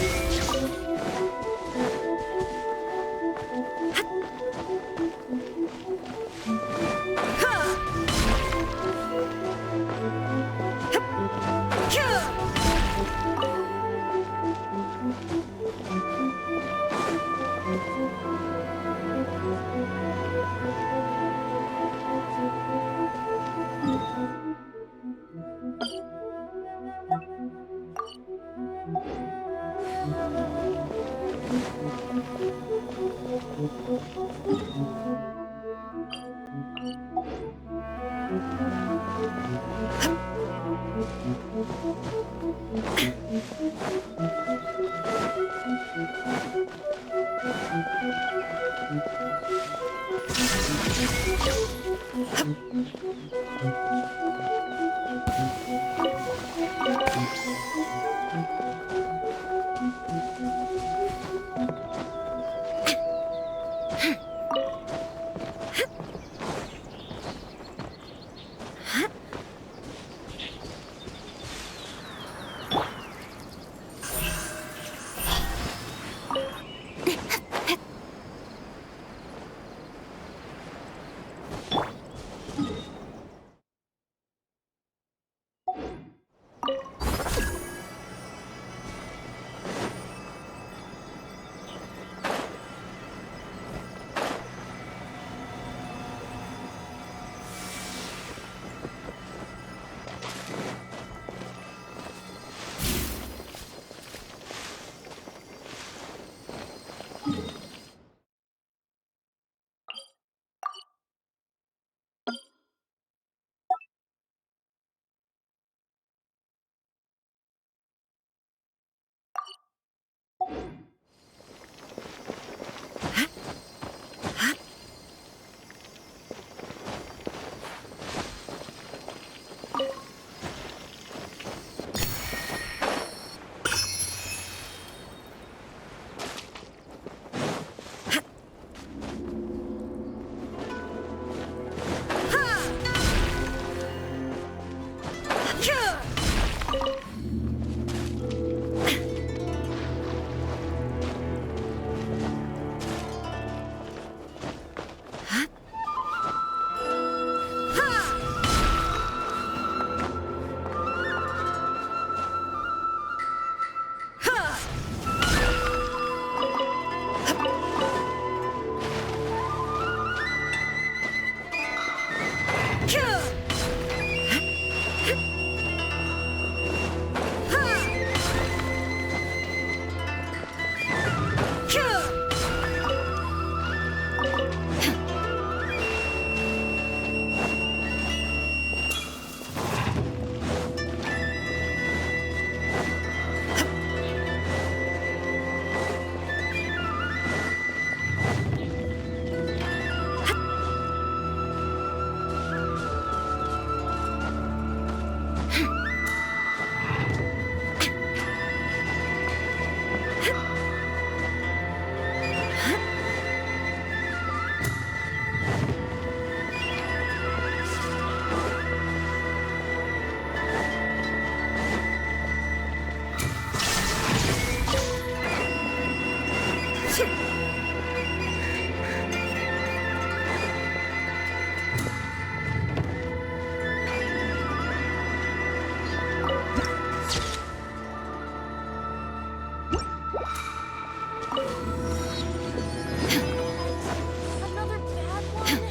Another bad one?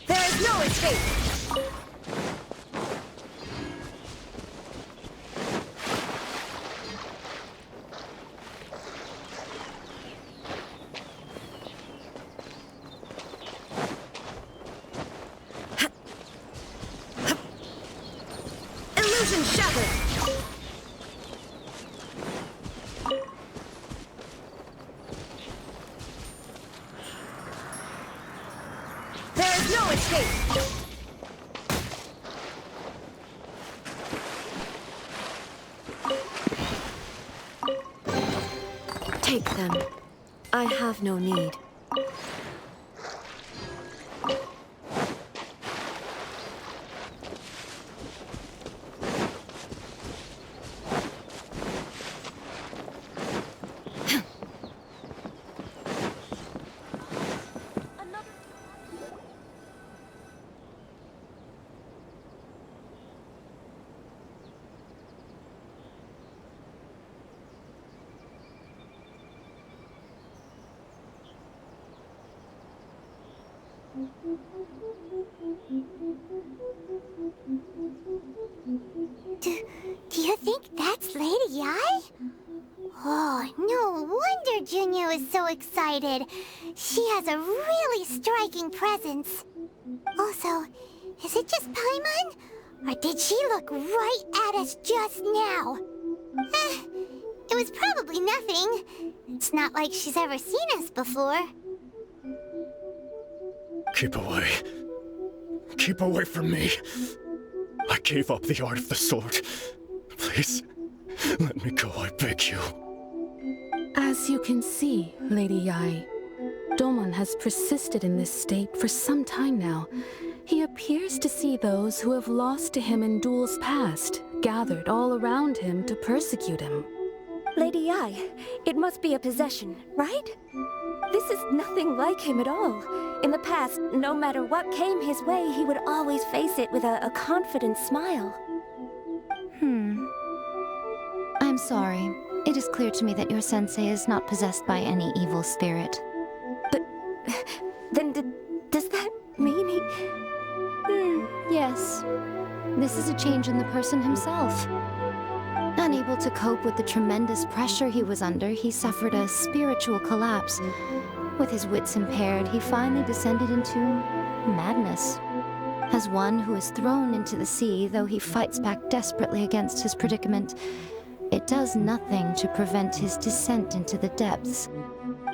There is no escape! Illusion shattered! There is no escape! Take them. I have no need. Do you think that's Lady Yi? Oh, no wonder Junior was so excited. She has a really striking presence. Also, is it just Paimon? Or did she look right at us just now? It was probably nothing. It's not like she's ever seen us before. Keep away. Keep away from me. I gave up the art of the sword. Please, let me go, I beg you. As you can see, Lady Yi, Domon has persisted in this state for some time now. He appears to see those who have lost to him in duels past, gathered all around him to persecute him. Lady Yi, it must be a possession, right? This is nothing like him at all. In the past, no matter what came his way, he would always face it with a confident smile. I'm sorry. It is clear to me that your sensei is not possessed by any evil spirit. But then does that mean he... Yes. This is a change in the person himself. Unable to cope with the tremendous pressure he was under, he suffered a spiritual collapse. With his wits impaired, he finally descended into madness. As one who is thrown into the sea, though he fights back desperately against his predicament, it does nothing to prevent his descent into the depths.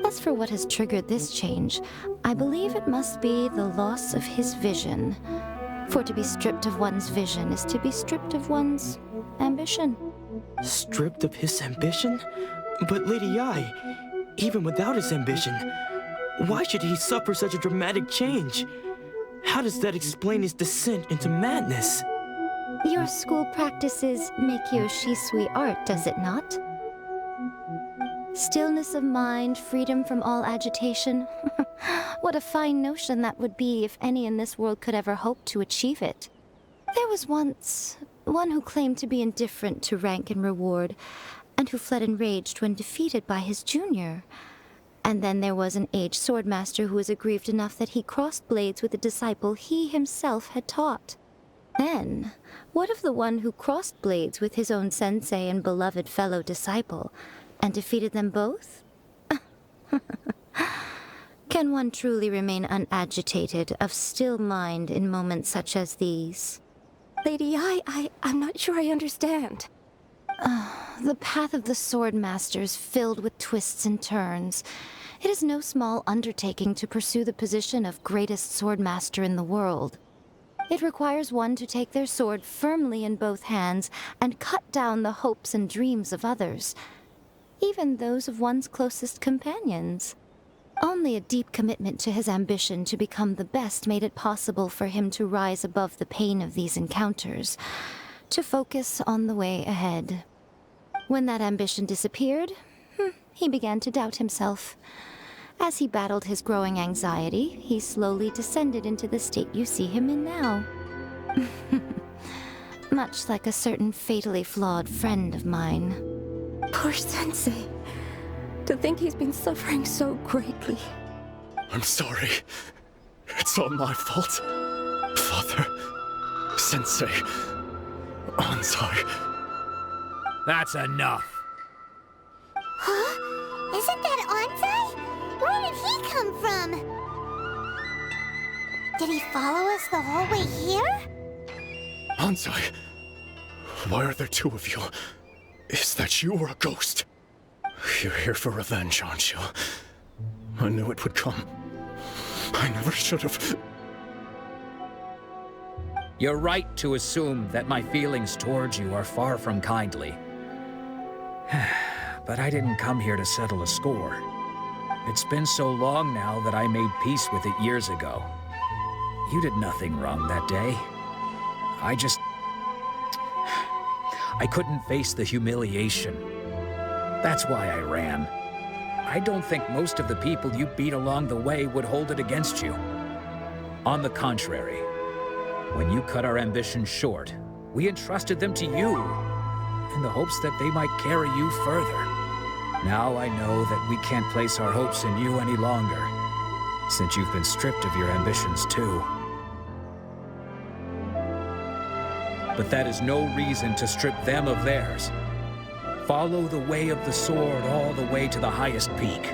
As for what has triggered this change, I believe it must be the loss of his vision. For to be stripped of one's vision is to be stripped of one's ambition. Stripped of his ambition? But Lady Yi, even without his ambition, why should he suffer such a dramatic change? How does that explain his descent into madness? Your school practices Meikyo Shisui art, does it not? Stillness of mind, freedom from all agitation. What a fine notion that would be if any in this world could ever hope to achieve it. There was once one who claimed to be indifferent to rank and reward, and who fled enraged when defeated by his junior. And then there was an aged swordmaster who was aggrieved enough that he crossed blades with a disciple he himself had taught. Then, what of the one who crossed blades with his own sensei and beloved fellow disciple, and defeated them both? Can one truly remain unagitated, of still mind in moments such as these? Lady Yi, I'm not sure I understand. The path of the swordmaster is filled with twists and turns. It is no small undertaking to pursue the position of greatest swordmaster in the world. It requires one to take their sword firmly in both hands and cut down the hopes and dreams of others, even those of one's closest companions. Only a deep commitment to his ambition to become the best made it possible for him to rise above the pain of these encounters, to focus on the way ahead. When that ambition disappeared, he began to doubt himself. As he battled his growing anxiety, he slowly descended into the state you see him in now. Much like a certain fatally flawed friend of mine. Poor Sensei. To think he's been suffering so greatly. I'm sorry. It's all my fault. Father, Sensei, Anzai. That's enough. Huh? Isn't that Anzai? Where did he come from? Did he follow us the whole way here? Anzai, why are there two of you? Is that you or a ghost? You're here for revenge, aren't you? I knew it would come. I never should have. You're right to assume that my feelings towards you are far from kindly. But I didn't come here to settle a score. It's been so long now that I made peace with it years ago. You did nothing wrong that day. I couldn't face the humiliation. That's why I ran. I don't think most of the people you beat along the way would hold it against you. On the contrary, when you cut our ambitions short, we entrusted them to you, in the hopes that they might carry you further. Now I know that we can't place our hopes in you any longer, since you've been stripped of your ambitions too. But that is no reason to strip them of theirs. Follow the way of the sword all the way to the highest peak.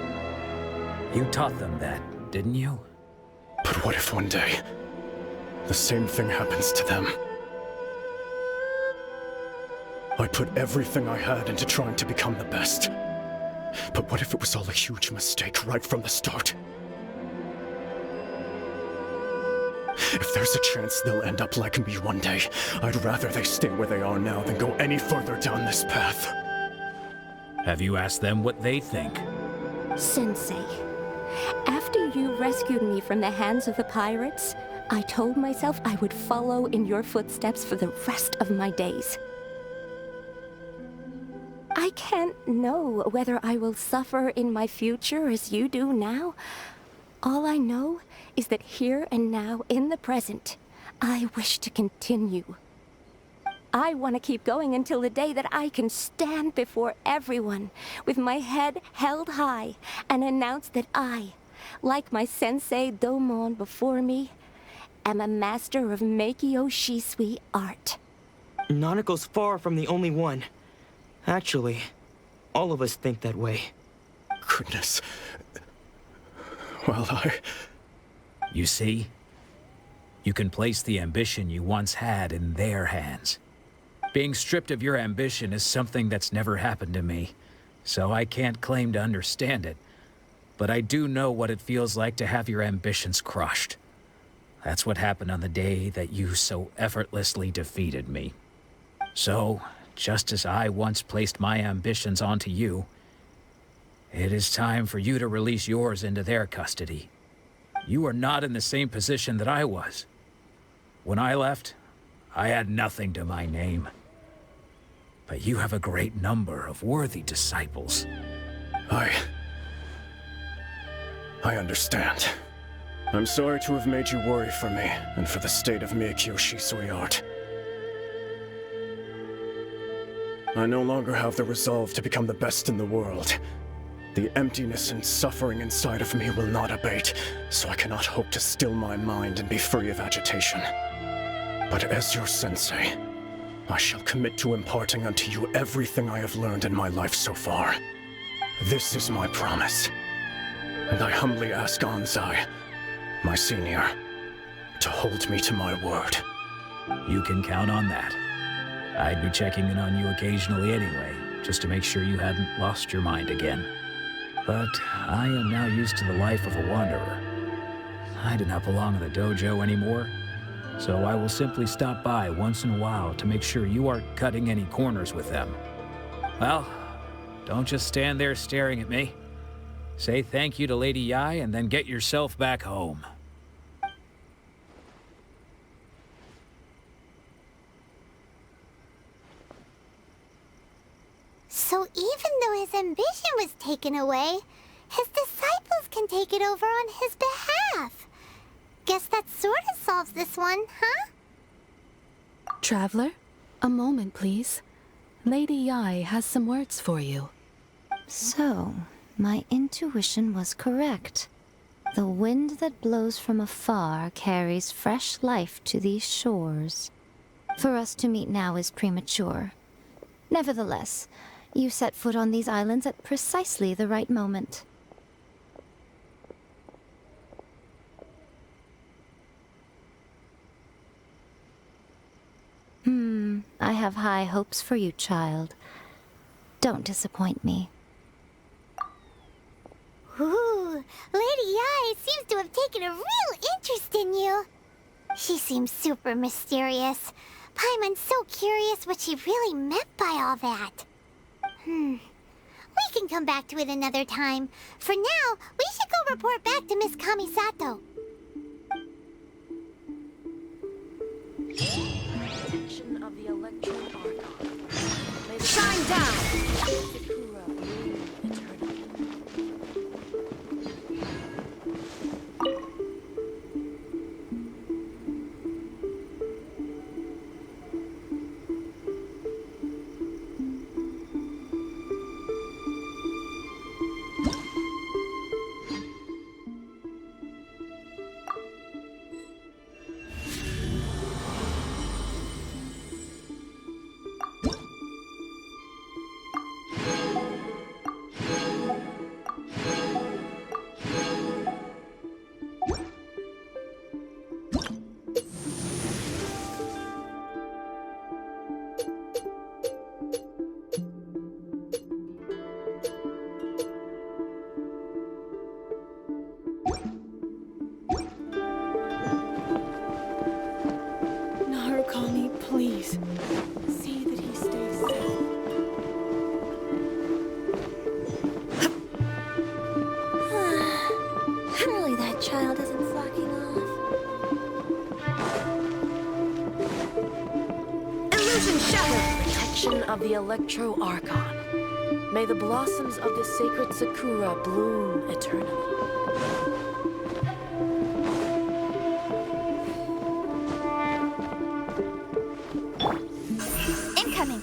You taught them that, didn't you? But what if one day, the same thing happens to them? I put everything I had into trying to become the best. But what if it was all a huge mistake right from the start? If there's a chance they'll end up like me one day, I'd rather they stay where they are now than go any further down this path. Have you asked them what they think? Sensei, after you rescued me from the hands of the pirates, I told myself I would follow in your footsteps for the rest of my days. I can't know whether I will suffer in my future as you do now. All I know is that here and now, in the present, I wish to continue. I want to keep going until the day that I can stand before everyone with my head held high and announce that I, like my sensei Domon before me, am a master of Meikyo Shisui art. Nanako's far from the only one. Actually, all of us think that way. Goodness. Well, You see? You can place the ambition you once had in their hands. Being stripped of your ambition is something that's never happened to me, so I can't claim to understand it. But I do know what it feels like to have your ambitions crushed. That's what happened on the day that you so effortlessly defeated me. So, just as I once placed my ambitions onto you, it is time for you to release yours into their custody. You are not in the same position that I was. When I left, I had nothing to my name. But you have a great number of worthy disciples. I understand. I'm sorry to have made you worry for me, and for the state of Meikyo Shisui art. I no longer have the resolve to become the best in the world. The emptiness and suffering inside of me will not abate, so I cannot hope to still my mind and be free of agitation. But as your sensei, I shall commit to imparting unto you everything I have learned in my life so far. This is my promise. And I humbly ask Anzai, my senior, to hold me to my word. You can count on that. I'd be checking in on you occasionally anyway, just to make sure you hadn't lost your mind again. But I am now used to the life of a wanderer. I do not belong in the dojo anymore, so I will simply stop by once in a while to make sure you aren't cutting any corners with them. Well, don't just stand there staring at me. Say thank you to Lady Yai and then get yourself back home. So even though his ambition was taken away, his disciples can take it over on his behalf. Guess that sort of solves this one, huh? Traveler, a moment, please. Lady Yai has some words for you. So, my intuition was correct. The wind that blows from afar carries fresh life to these shores. For us to meet now is premature. Nevertheless, you set foot on these islands at precisely the right moment. I have high hopes for you, child. Don't disappoint me. Ooh, Lady Yai seems to have taken a real interest in you. She seems super mysterious. Paimon's so curious what she really meant by all that. We can come back to it another time. For now, we should go report back to Miss Kamisato. Of the Electro Archon. Shine down! Sakura bloom eternally. Narukami, please. See that he stays safe. Surely that child isn't slacking off. Illusion shattered! Protection of the Electro Archon. May the blossoms of the sacred Sakura bloom eternally. Incoming.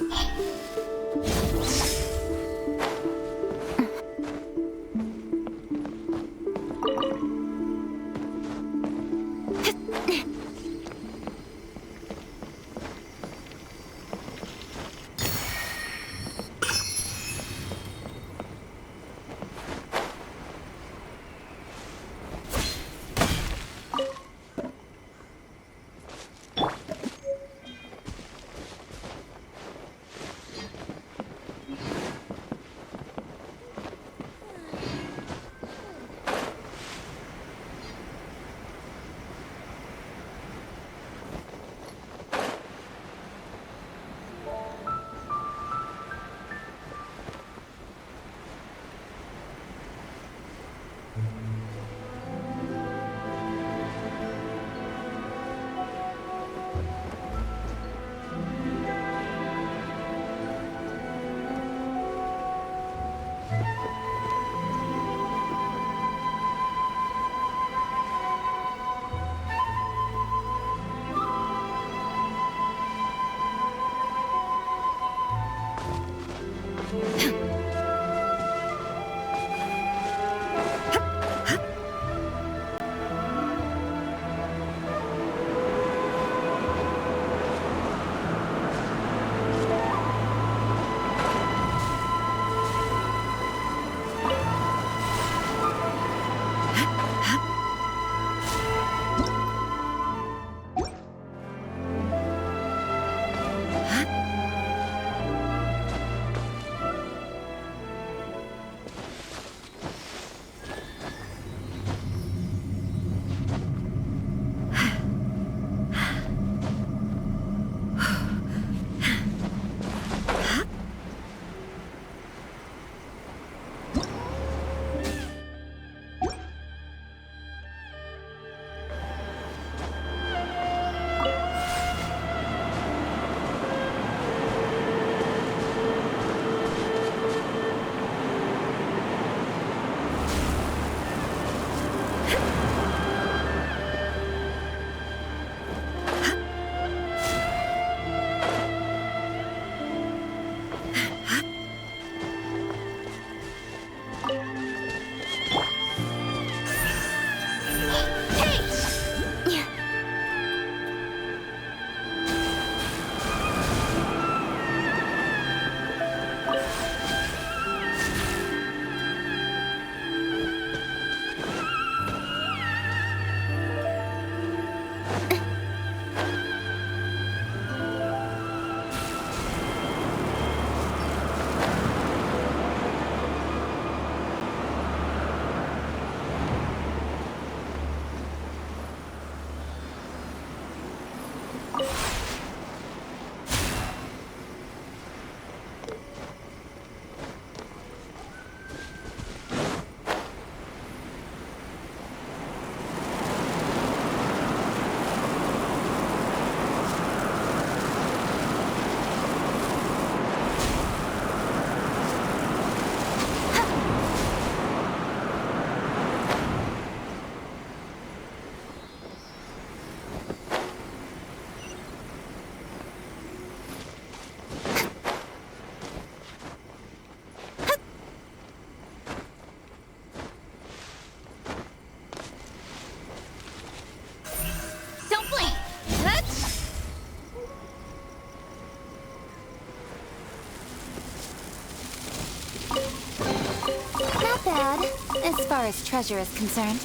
As far as treasure is concerned.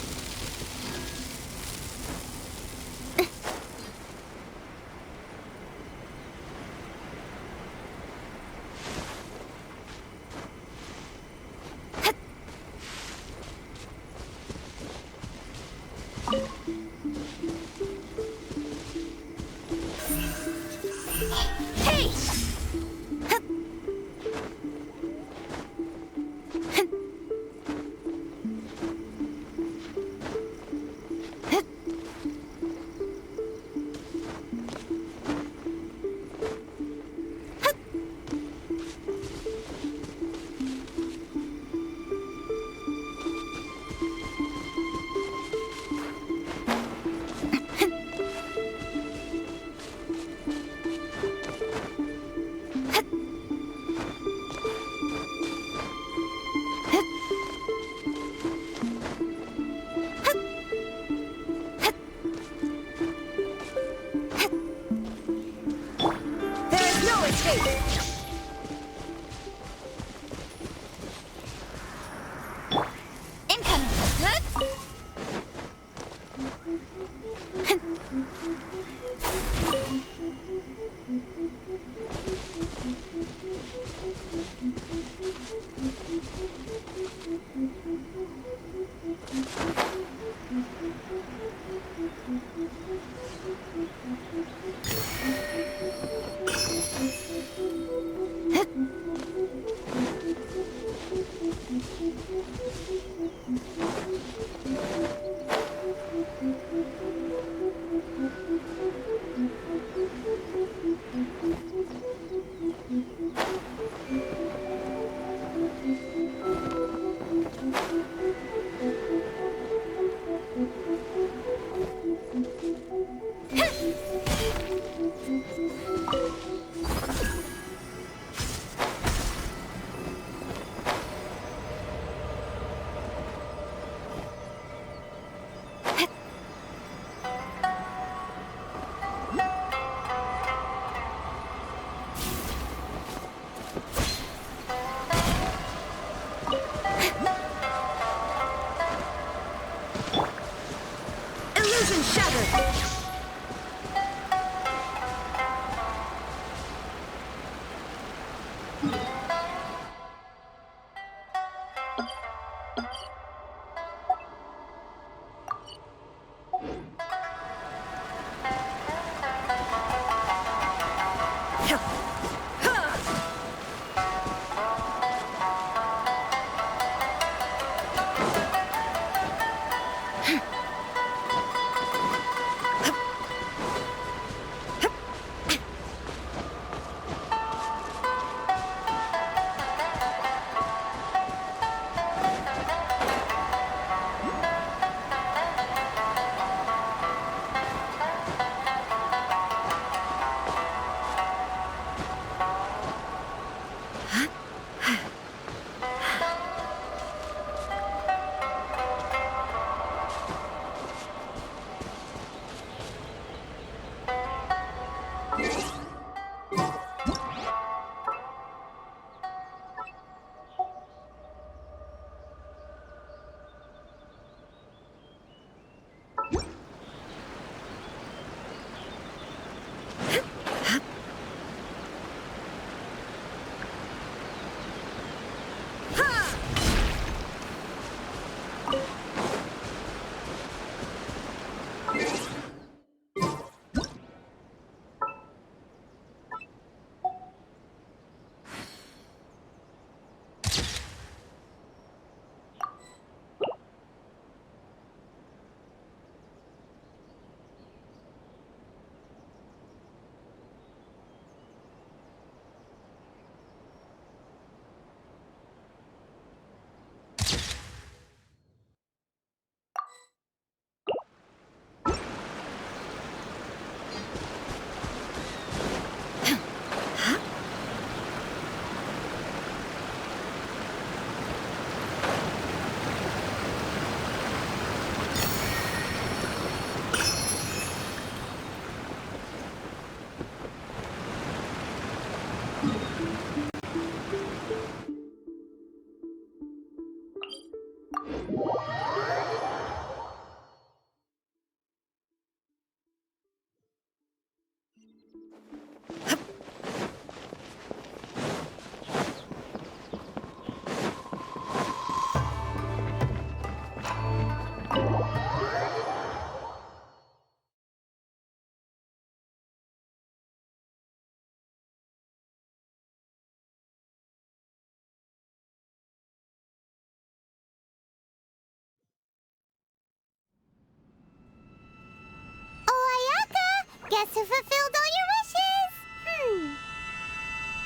Oh, Ayaka! Guess who fulfilled all your wishes?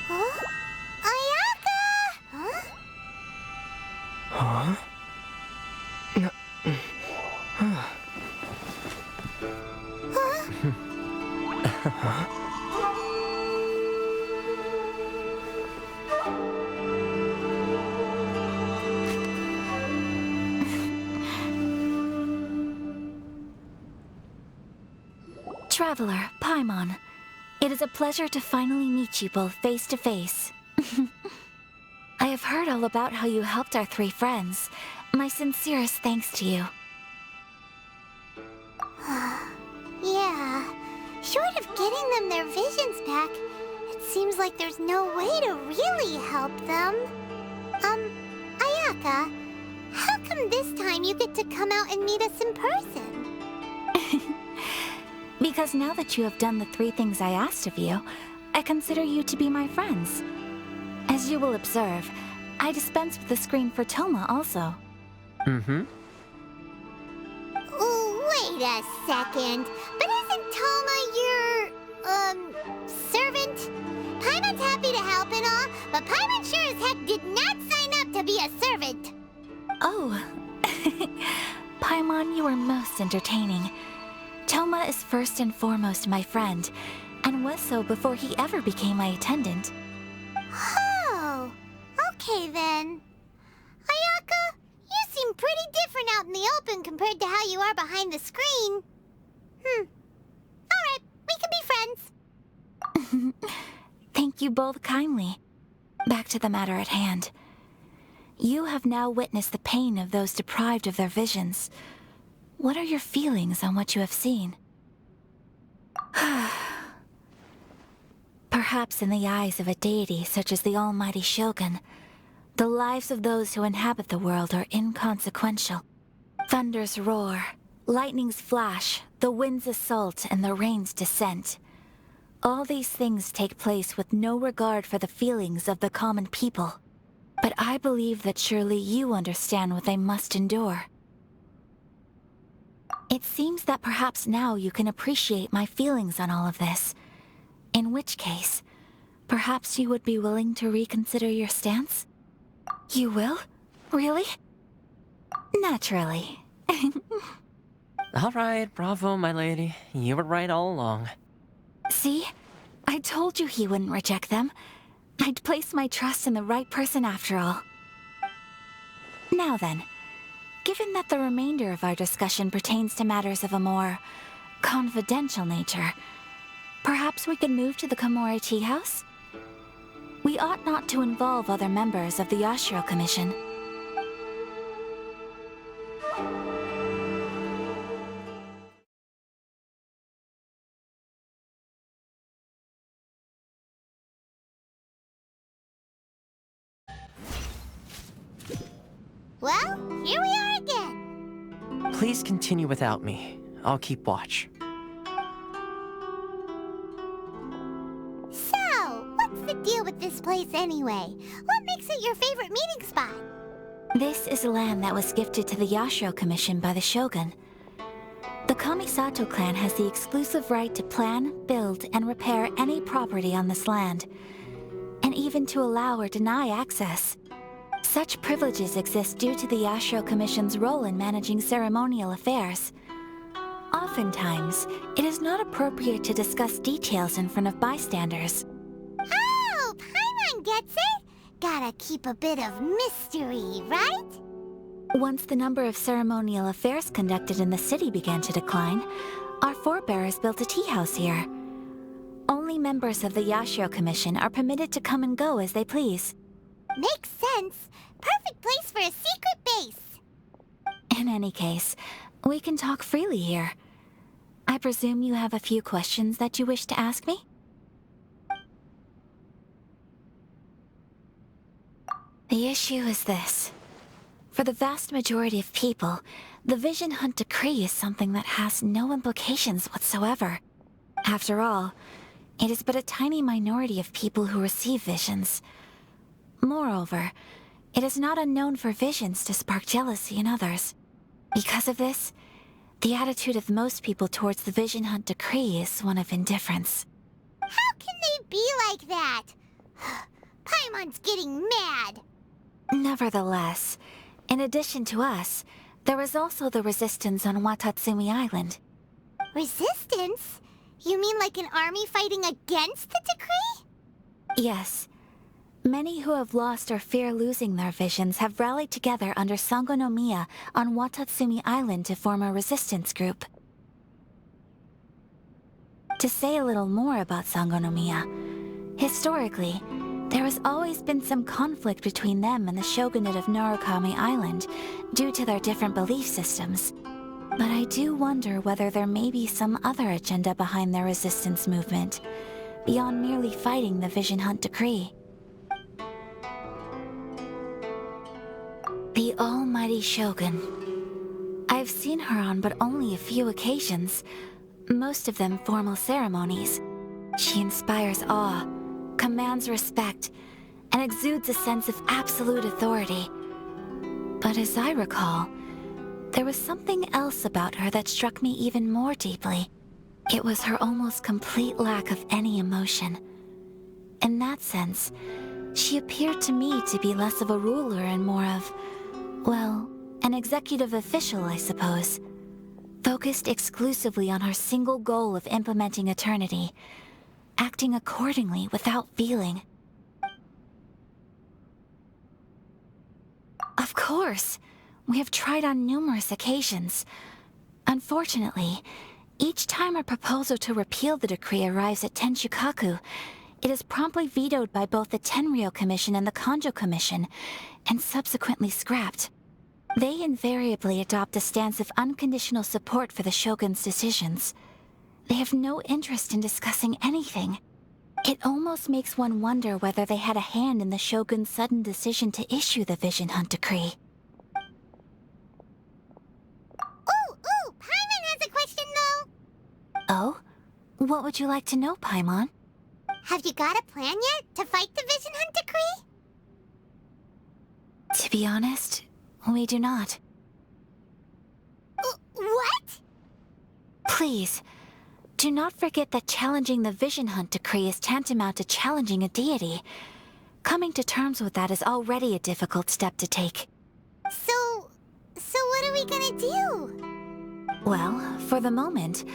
Huh? Ayaka! Huh? Huh? Traveler, Paimon, it is a pleasure to finally meet you both face to face. I have heard all about how you helped our three friends. My sincerest thanks to you. Yeah. Short of getting them their visions back, it seems like there's no way to really help them. Ayaka, how come this time you get to come out and meet us in person? Because now that you have done the three things I asked of you, I consider you to be my friends. As you will observe, I dispense with the screen for Toma also. Mm-hmm. Wait a second. But isn't Toma your, servant? Paimon's happy to help and all, but Paimon sure as heck did not sign up to be a servant. Oh. Paimon, you are most entertaining. Toma is first and foremost my friend, and was so before he ever became my attendant. Oh, okay then. Ayaka, you seem pretty different out in the open compared to how you are behind the screen. Alright, we can be friends. Thank you both kindly. Back to the matter at hand. You have now witnessed the pain of those deprived of their visions. What are your feelings on what you have seen? Perhaps in the eyes of a deity such as the almighty Shogun, the lives of those who inhabit the world are inconsequential. Thunders roar, lightnings flash, the winds assault, and the rains descent. All these things take place with no regard for the feelings of the common people. But I believe that surely you understand what they must endure. It seems that perhaps now you can appreciate my feelings on all of this. In which case, perhaps you would be willing to reconsider your stance? You will? Really? Naturally. All right, bravo, my lady. You were right all along. See? I told you he wouldn't reject them. I'd placed my trust in the right person after all. Now then, given that the remainder of our discussion pertains to matters of a more confidential nature, perhaps we could move to the Komori Tea House? We ought not to involve other members of the Yashiro Commission. Well, here we are again. Please continue without me. I'll keep watch. So, what's the deal with this place anyway? What makes it your favorite meeting spot? This is land that was gifted to the Yashiro Commission by the Shogun. The Kamisato clan has the exclusive right to plan, build, and repair any property on this land, and even to allow or deny access. Such privileges exist due to the Yashiro Commission's role in managing ceremonial affairs. Oftentimes, it is not appropriate to discuss details in front of bystanders. Oh, Paimon gets it! Gotta keep a bit of mystery, right? Once the number of ceremonial affairs conducted in the city began to decline, our forebears built a tea house here. Only members of the Yashiro Commission are permitted to come and go as they please. Makes sense. Perfect place for a secret base. any case, we can talk freely here. I presume you have a few questions that you wish to ask me? The issue is this. For the vast majority of people, the Vision Hunt Decree is something that has no implications whatsoever. After all, it is but a tiny minority of people who receive visions. Moreover, it is not unknown for visions to spark jealousy in others. Because of this, the attitude of most people towards the Vision Hunt Decree is one of indifference. How can they be like that? Paimon's getting mad. Nevertheless, in addition to us, there is also the resistance on Watatsumi Island. Resistance? You mean like an army fighting against the decree? Yes. Many who have lost or fear losing their visions have rallied together under Sangonomiya on Watatsumi Island to form a resistance group. To say a little more about Sangonomiya, historically, there has always been some conflict between them and the shogunate of Narukami Island due to their different belief systems. But I do wonder whether there may be some other agenda behind their resistance movement, beyond merely fighting the Vision Hunt Decree. The almighty Shogun. I've seen her on but only a few occasions, most of them formal ceremonies. She inspires awe, commands respect, and exudes a sense of absolute authority. But as I recall, there was something else about her that struck me even more deeply. It was her almost complete lack of any emotion. In that sense, she appeared to me to be less of a ruler and more of, well, an executive official, I suppose. Focused exclusively on her single goal of implementing eternity, acting accordingly without feeling. Of course, we have tried on numerous occasions. Unfortunately, each time a proposal to repeal the decree arrives at Tenshukaku, it is promptly vetoed by both the Tenryou Commission and the Kanjo Commission, and subsequently scrapped. They invariably adopt a stance of unconditional support for the Shogun's decisions. They have no interest in discussing anything. It almost makes one wonder whether they had a hand in the Shogun's sudden decision to issue the Vision Hunt Decree. Ooh, Paimon has a question though. Oh? What would you like to know, Paimon? Have you got a plan yet to fight the Vision Hunt Decree? To be honest, we do not. What? Please, do not forget that challenging the Vision Hunt Decree is tantamount to challenging a deity. Coming to terms with that is already a difficult step to take. So what are we gonna do? Well, for the moment,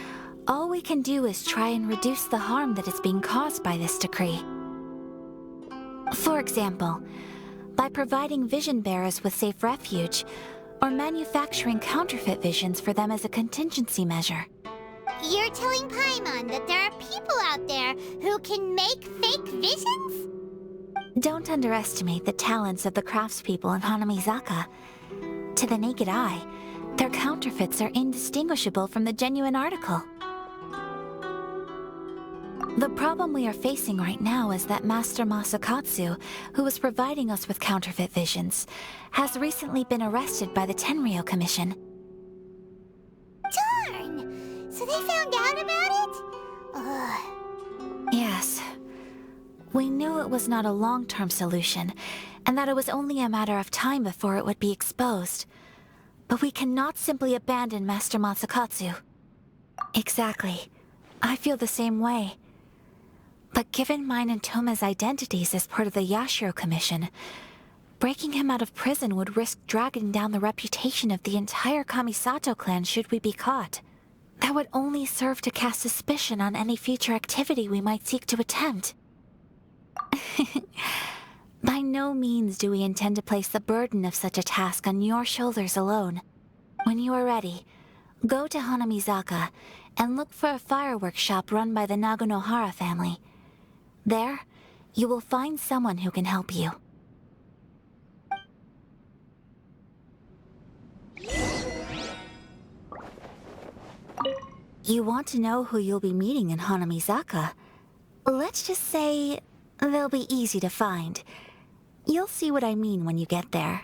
all we can do is try and reduce the harm that is being caused by this decree. For example, by providing vision bearers with safe refuge, or manufacturing counterfeit visions for them as a contingency measure. You're telling Paimon that there are people out there who can make fake visions? Don't underestimate the talents of the craftspeople in Hanamizaka. To the naked eye, their counterfeits are indistinguishable from the genuine article. The problem we are facing right now is that Master Masakatsu, who was providing us with counterfeit visions, has recently been arrested by the Tenryou Commission. Darn! So they found out about it? Ugh. Yes. We knew it was not a long-term solution, and that it was only a matter of time before it would be exposed. But we cannot simply abandon Master Masakatsu. Exactly. I feel the same way. But given mine and Toma's identities as part of the Yashiro Commission, breaking him out of prison would risk dragging down the reputation of the entire Kamisato clan should we be caught. That would only serve to cast suspicion on any future activity we might seek to attempt. By no means do we intend to place the burden of such a task on your shoulders alone. When you are ready, go to Hanamizaka and look for a fireworks shop run by the Naganohara family. There, you will find someone who can help you. You want to know who you'll be meeting in Hanamizaka. Let's just say they'll be easy to find. You'll see what I mean when you get there.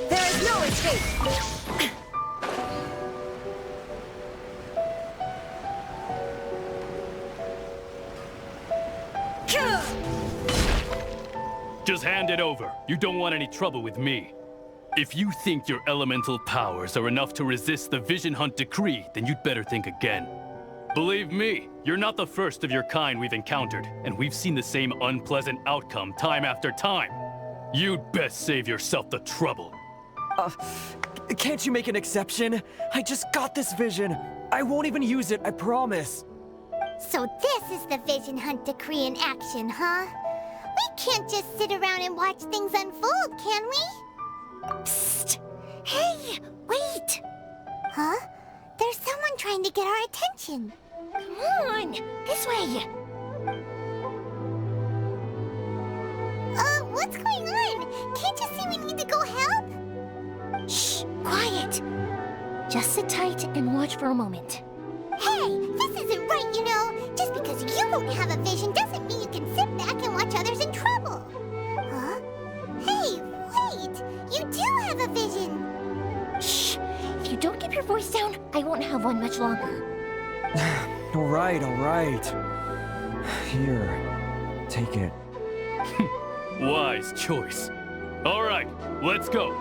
There is no escape! Just hand it over. You don't want any trouble with me. If you think your elemental powers are enough to resist the Vision Hunt decree, then you'd better think again. Believe me, you're not the first of your kind we've encountered, and we've seen the same unpleasant outcome time after time. You'd best save yourself the trouble. Can't you make an exception? I just got this vision. I won't even use it, I promise. So this is the Vision Hunt decree in action, huh? We can't just sit around and watch things unfold, can we? Psst! Hey, wait! Huh? There's someone trying to get our attention. Come on, this way. What's going on? Can't you see we need to go help? Shh, quiet. Just sit tight and watch for a moment. Hey, this isn't right, you know. Just because you don't have a vision doesn't mean you can sit back and watch others in trouble. Huh? Hey, wait! You do have a vision! Shh! If you don't keep your voice down, I won't have one much longer. All right. Here, take it. Wise choice. All right, let's go.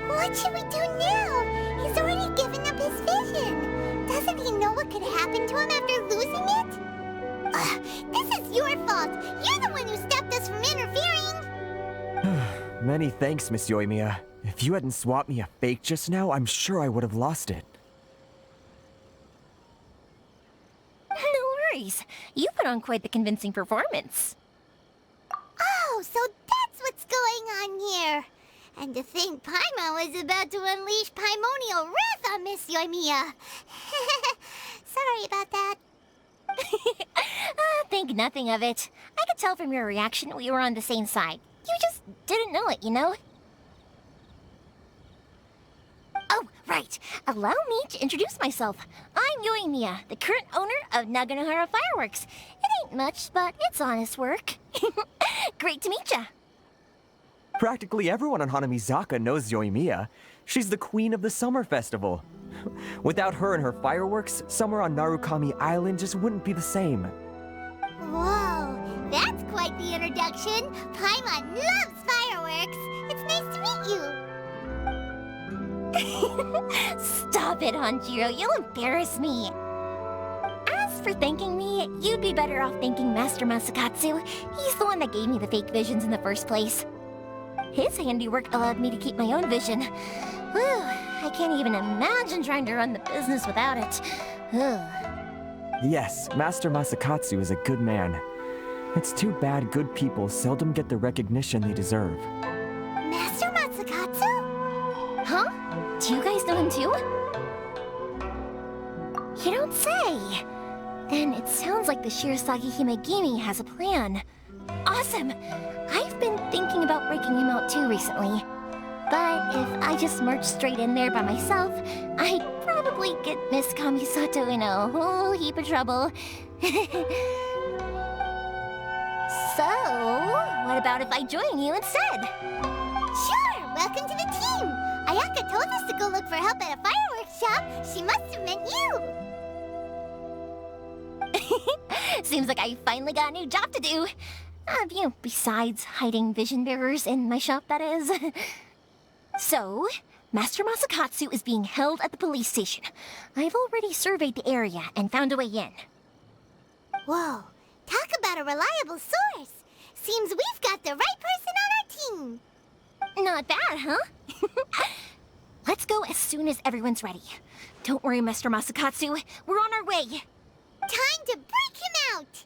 What should we do now? He's already given up his vision. Doesn't he know what could happen to him after losing it? This is your fault. You're the one who stopped us from interfering. Many thanks, Miss Euthymia. If you hadn't swapped me a fake just now, I'm sure I would have lost it. No worries. You put on quite the convincing performance. Oh, so that's what's going on here. And to think Paimon was about to unleash Paimonial wrath on Miss Euthymia. Sorry about that. Think nothing of it. I could tell from your reaction we were on the same side. You just didn't know it, you know? Oh, right. Allow me to introduce myself. I'm Euthymia, the current owner of Naganohara Fireworks. It ain't much, but it's honest work. Great to meet ya. Practically everyone on Hanamizaka knows Euthymia. She's the queen of the summer festival. Without her and her fireworks, summer on Narukami Island just wouldn't be the same. Whoa, that's quite the introduction. Paimon loves fireworks. It's nice to meet you. Stop it, Hanjiro. You'll embarrass me. As for thanking me, you'd be better off thanking Master Masakatsu. He's the one that gave me the fake visions in the first place. His handiwork allowed me to keep my own vision. Whew, I can't even imagine trying to run the business without it. Ugh. Yes, Master Masakatsu is a good man. It's too bad good people seldom get the recognition they deserve. Master Masakatsu? Huh? Do you guys know him too? You don't say. Then it sounds like the Shirasagi Himegimi has a plan. Awesome! I've been thinking about breaking him out too recently. But if I just marched straight in there by myself, I'd probably get Miss Kamisato in a whole heap of trouble. So, what about if I join you instead? Sure! Welcome to the team! Ayaka told us to go look for help at a fireworks shop. She must have meant you! Seems like I finally got a new job to do. Besides hiding vision bearers in my shop, that is. So, Master Masakatsu is being held at the police station. I've already surveyed the area and found a way in. Whoa, talk about a reliable source. Seems we've got the right person on our team. Not bad, huh? Let's go as soon as everyone's ready. Don't worry, Master Masakatsu. We're on our way. Time to break him out!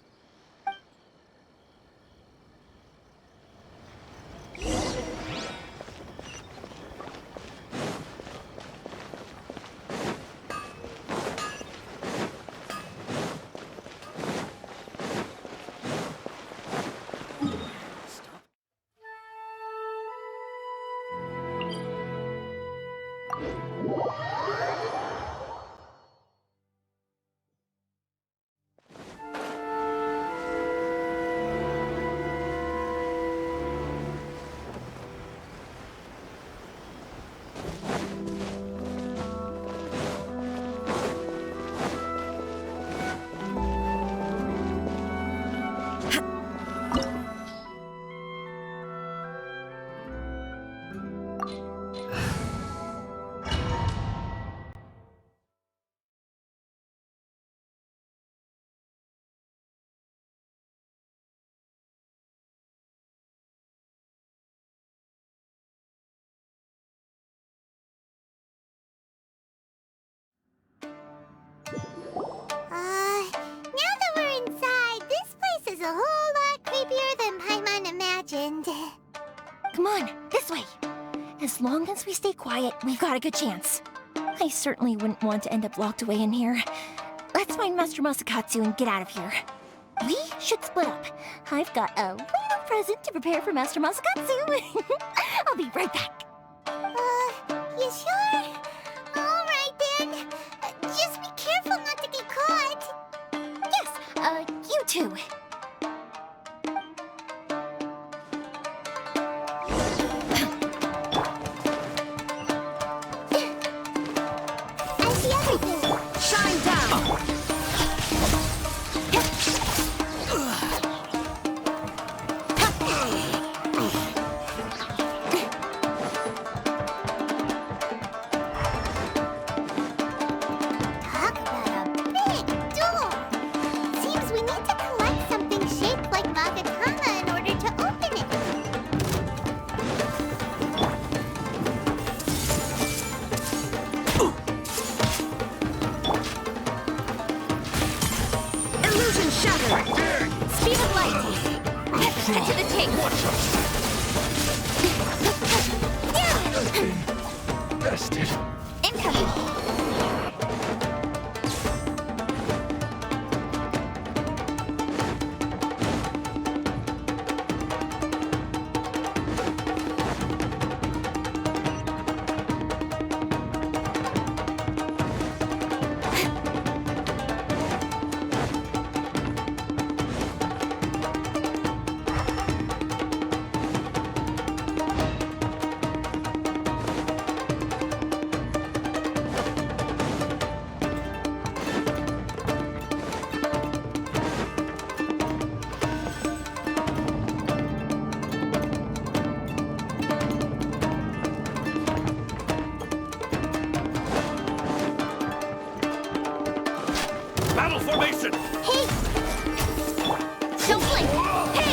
Now that we're inside, this place is a whole lot creepier than Paimon imagined. Come on, this way. As long as we stay quiet, we've got a good chance. I certainly wouldn't want to end up locked away in here. Let's find Master Masakatsu and get out of here. We should split up. I've got a little present to prepare for Master Masakatsu. I'll be right back. You sure? All right then. Just be careful not to get caught. Yes, you too. I see everything. Shine down! Talk about a big door. Seems we need to collect something shaped like Magatama in order to open it. Illusion shattered! Speed of light! Head to the tape! Bested. Incoming! Battle formation! Hey! Don't blink! Hey!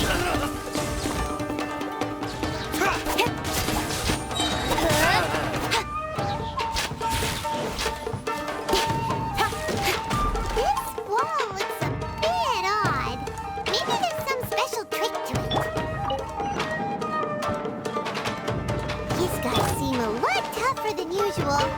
This wall looks a bit odd. Maybe there's some special trick to it. These guys seem a lot tougher than usual.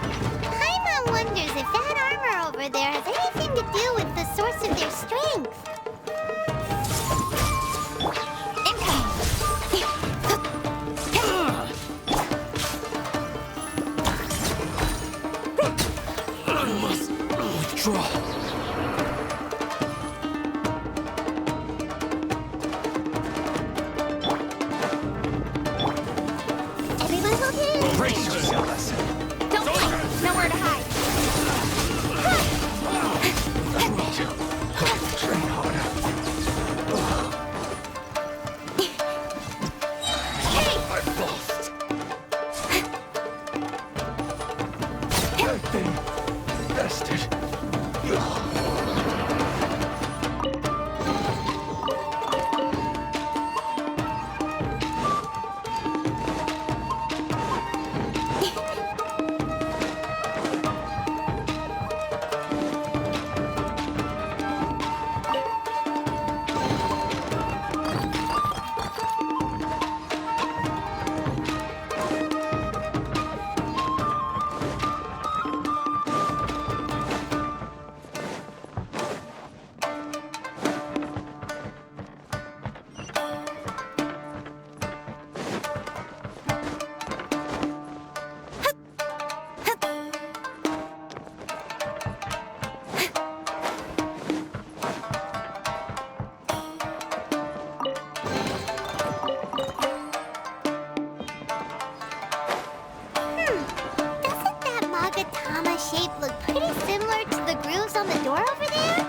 on the door over there?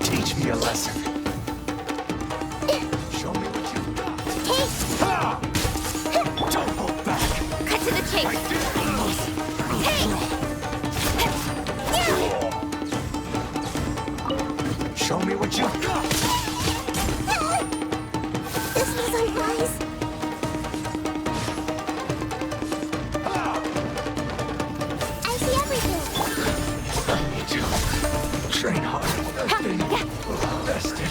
Teach me a lesson. Show me what you've got. Don't hold back. Cut to the chase. Show me what you've got. This was unwise. I see everything. I need to train hard. I've been vested.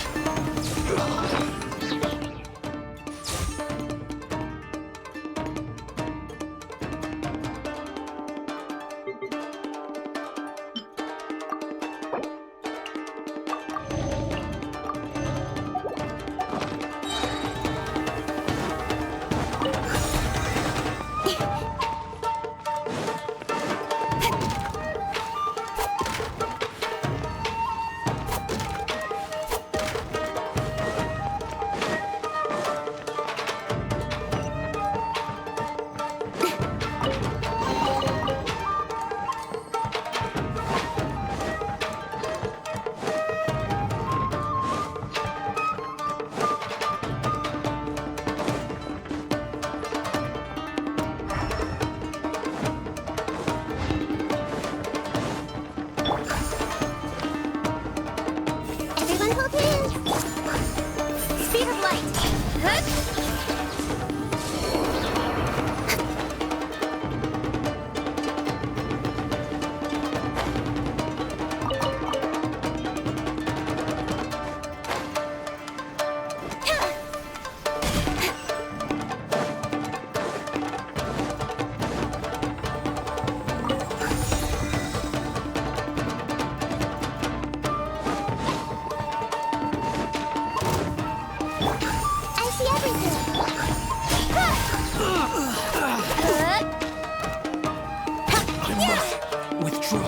Everyone hold hands. Speed of light. I see everything. Withdraw.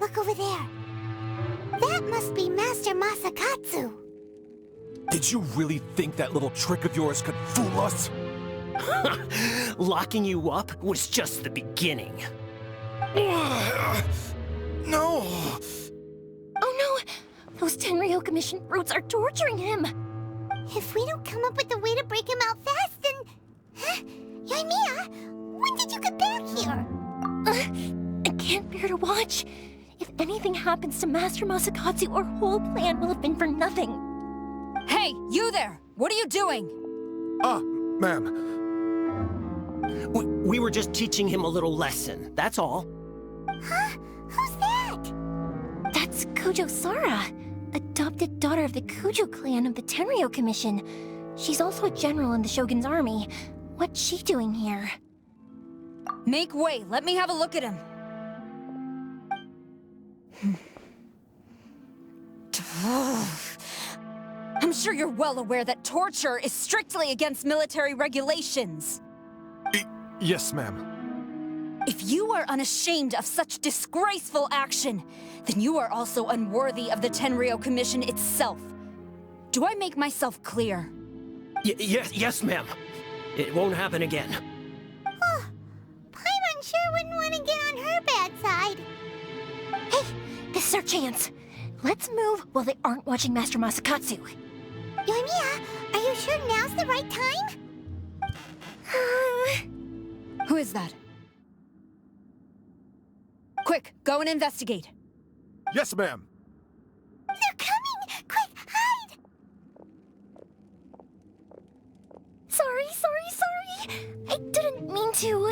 Look over there. That must be Master Masakatsu. Did you really think that little trick of yours could fool us? Locking you up was just the beginning. No! Oh no! Those Tenryou Commission brutes are torturing him! If we don't come up with a way to break him out fast, then Euthymia, when did you get back here? I can't bear to watch. If anything happens to Master Masakatsu, our whole plan will have been for nothing. Hey, you there! What are you doing? Ma'am. We were just teaching him a little lesson, that's all. Huh? Who's that? That's Kojo Sara, adopted daughter of the Kujo clan of the Tenryo Commission. She's also a general in the Shogun's army. What's she doing here? Make way, let me have a look at him. I'm sure you're well aware that torture is strictly against military regulations. Yes, ma'am. If you are unashamed of such disgraceful action, then you are also unworthy of the Tenryo Commission itself. Do I make myself clear? Yes, ma'am. It won't happen again. Oh, Paimon sure wouldn't want to get on her bad side. Hey, this is our chance. Let's move while they aren't watching Master Masakatsu. Euthymia, are you sure now's the right time? Who is that? Quick, go and investigate. Yes, ma'am. They're coming! Quick, hide! Sorry. I didn't mean to.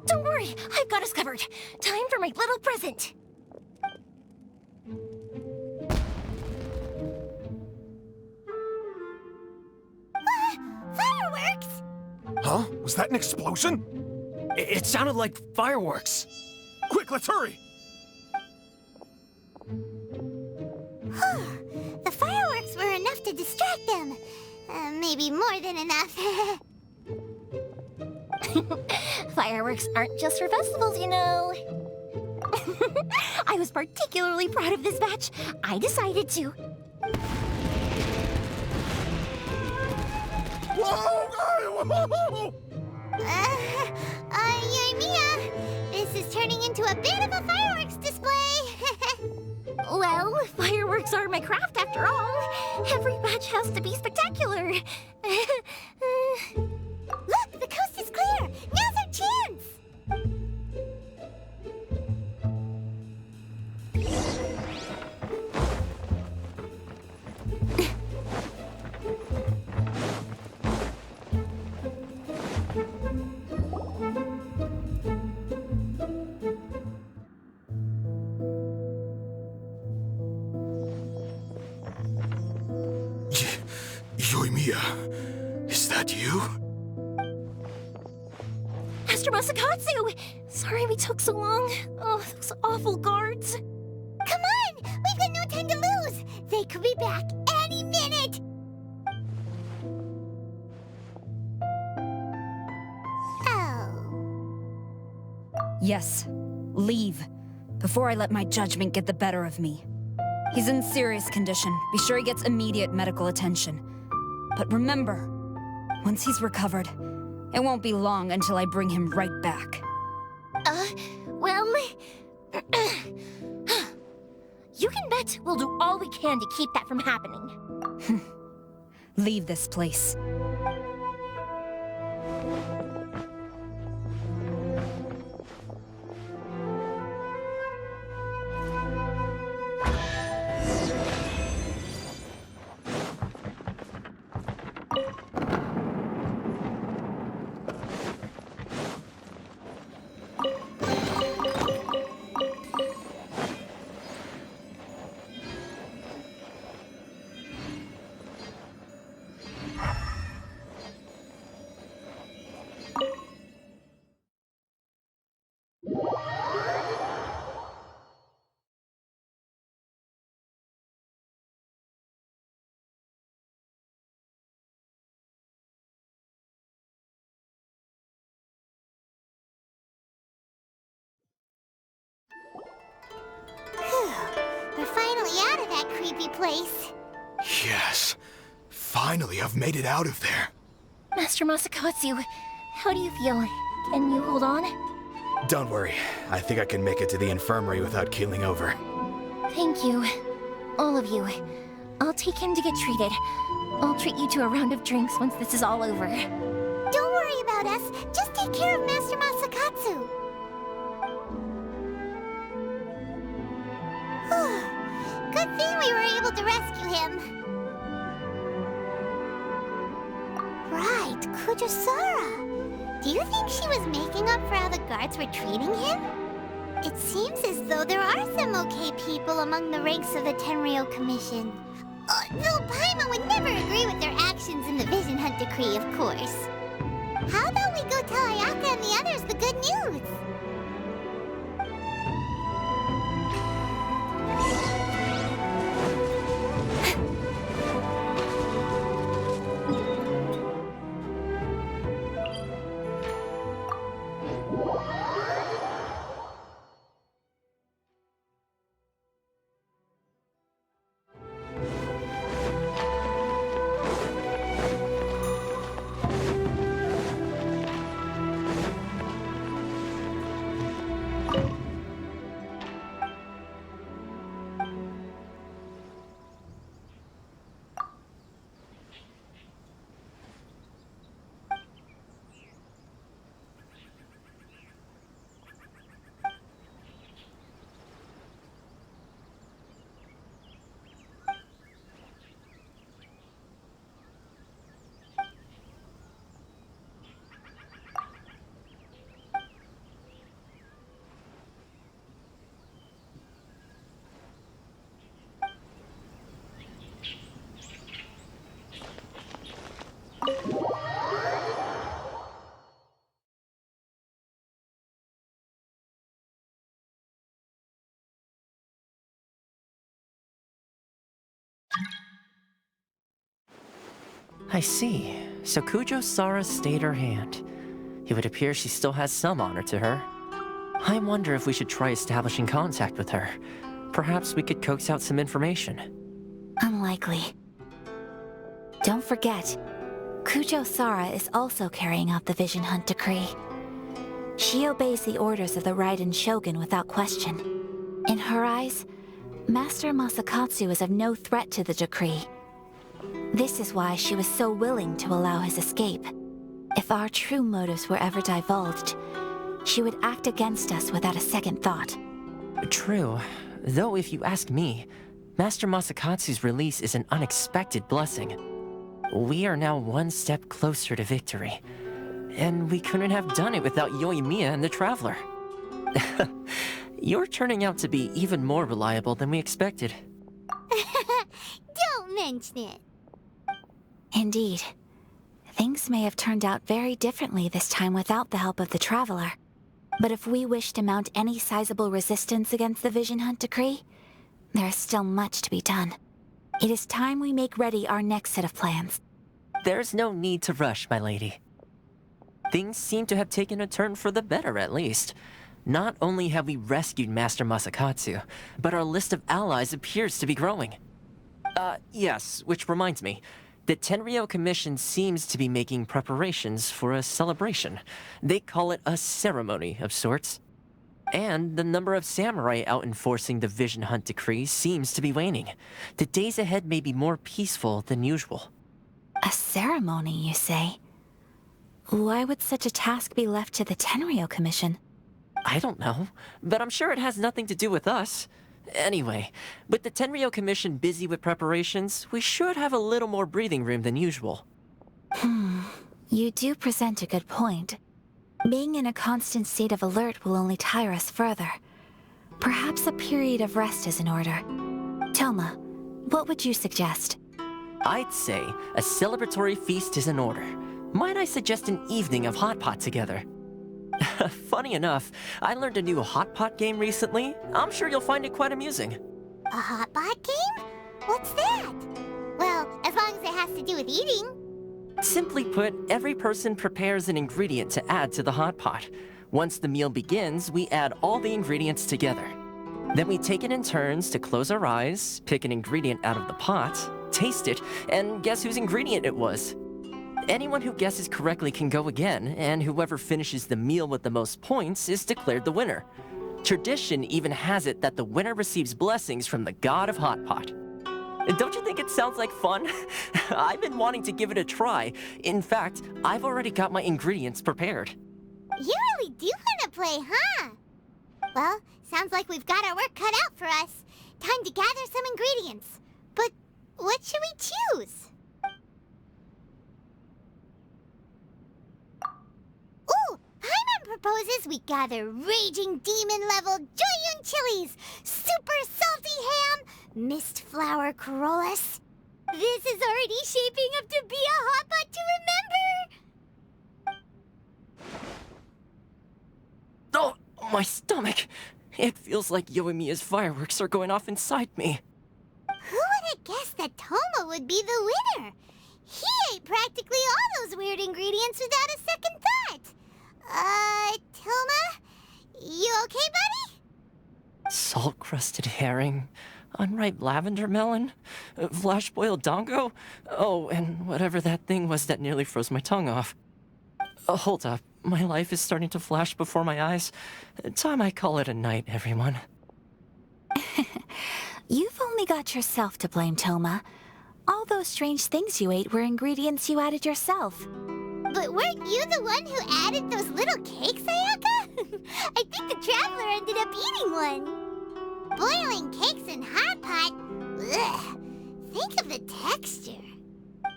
Don't worry, I've got us covered. Time for my little present. Fireworks! Huh? Was that an explosion? It sounded like fireworks. Quick, let's hurry! The fireworks were enough to distract them. Maybe more than enough. Fireworks aren't just for festivals, you know. I was particularly proud of this batch. I decided to. Whoa! Euthymia, this is turning into a bit of a fireworks display. Well, fireworks are my craft after all. Every batch has to be spectacular. Look, the coast is clear. Now's our chance. Euthymia, is that you? Master Masakatsu! Sorry we took so long. Oh, those awful guards. Come on! We've got no time to lose! They could be back any minute! Oh. Yes, leave. Before I let my judgment get the better of me. He's in serious condition. Be sure he gets immediate medical attention. But remember, once he's recovered, it won't be long until I bring him right back. Well... You can bet we'll do all we can to keep that from happening. Leave this place. We're finally out of that creepy place. Yes. Finally, I've made it out of there. Master Masakatsu, how do you feel? Can you hold on? Don't worry. I think I can make it to the infirmary without keeling over. Thank you. All of you. I'll take him to get treated. I'll treat you to a round of drinks once this is all over. Don't worry about us. Just take care of Master Masakatsu. Good thing we were able to rescue him. Right, Kujosara. Do you think she was making up for how the guards were treating him? It seems as though there are some okay people among the ranks of the Tenryou Commission. Though Paimon would never agree with their actions in the Vision Hunt Decree, of course. How about we go tell Ayaka and the others the good news? I see. So Kujosara stayed her hand. It would appear she still has some honor to her. I wonder if we should try establishing contact with her. Perhaps we could coax out some information. Unlikely. Don't forget, Kujosara is also carrying out the Vision Hunt Decree. She obeys the orders of the Raiden Shogun without question. In her eyes, Master Masakatsu is of no threat to the decree. This is why she was so willing to allow his escape. If our true motives were ever divulged, she would act against us without a second thought. True. Though if you ask me, Master Masakatsu's release is an unexpected blessing. We are now one step closer to victory. And we couldn't have done it without Euthymia and the Traveler. You're turning out to be even more reliable than we expected. Don't mention it. Indeed. Things may have turned out very differently this time without the help of the Traveler. But if we wish to mount any sizable resistance against the Vision Hunt Decree, there is still much to be done. It is time we make ready our next set of plans. There's no need to rush, my lady. Things seem to have taken a turn for the better, at least. Not only have we rescued Master Masakatsu, but our list of allies appears to be growing. Yes, which reminds me. The Tenryou Commission seems to be making preparations for a celebration. They call it a ceremony of sorts. And the number of samurai out enforcing the Vision Hunt Decree seems to be waning. The days ahead may be more peaceful than usual. A ceremony, you say? Why would such a task be left to the Tenryou Commission? I don't know, but I'm sure it has nothing to do with us. Anyway, with the Tenryou Commission busy with preparations, we should have a little more breathing room than usual. You do present a good point. Being in a constant state of alert will only tire us further. Perhaps a period of rest is in order. Toma, what would you suggest? I'd say a celebratory feast is in order. Might I suggest an evening of hot pot together? Funny enough, I learned a new hot pot game recently. I'm sure you'll find it quite amusing. A hot pot game? What's that? Well, as long as it has to do with eating. Simply put, every person prepares an ingredient to add to the hot pot. Once the meal begins, we add all the ingredients together. Then we take it in turns to close our eyes, pick an ingredient out of the pot, taste it, and guess whose ingredient it was. Anyone who guesses correctly can go again, and whoever finishes the meal with the most points is declared the winner. Tradition even has it that the winner receives blessings from the god of Hot Pot. Don't you think it sounds like fun? I've been wanting to give it a try. In fact, I've already got my ingredients prepared. You really do want to play, huh? Well, sounds like we've got our work cut out for us. Time to gather some ingredients. But what should we choose? Ooh, Paimon proposes we gather raging demon-level Joyun chilies, super salty ham, mist flower corollas. This is already shaping up to be a hot pot to remember! Oh, my stomach! It feels like Euthymia fireworks are going off inside me. Who would have guessed that Toma would be the winner? He ate practically all those weird ingredients without a second thought. Toma? You okay, buddy? Salt-crusted herring, unripe lavender melon, flash-boiled dongo, oh, and whatever that thing was that nearly froze my tongue off. Hold up, my life is starting to flash before my eyes. Time I call it a night, everyone. You've only got yourself to blame, Toma. All those strange things you ate were ingredients you added yourself. But weren't you the one who added those little cakes, Ayaka? I think the traveler ended up eating one. Boiling cakes in hot pot? Ugh. Think of the texture.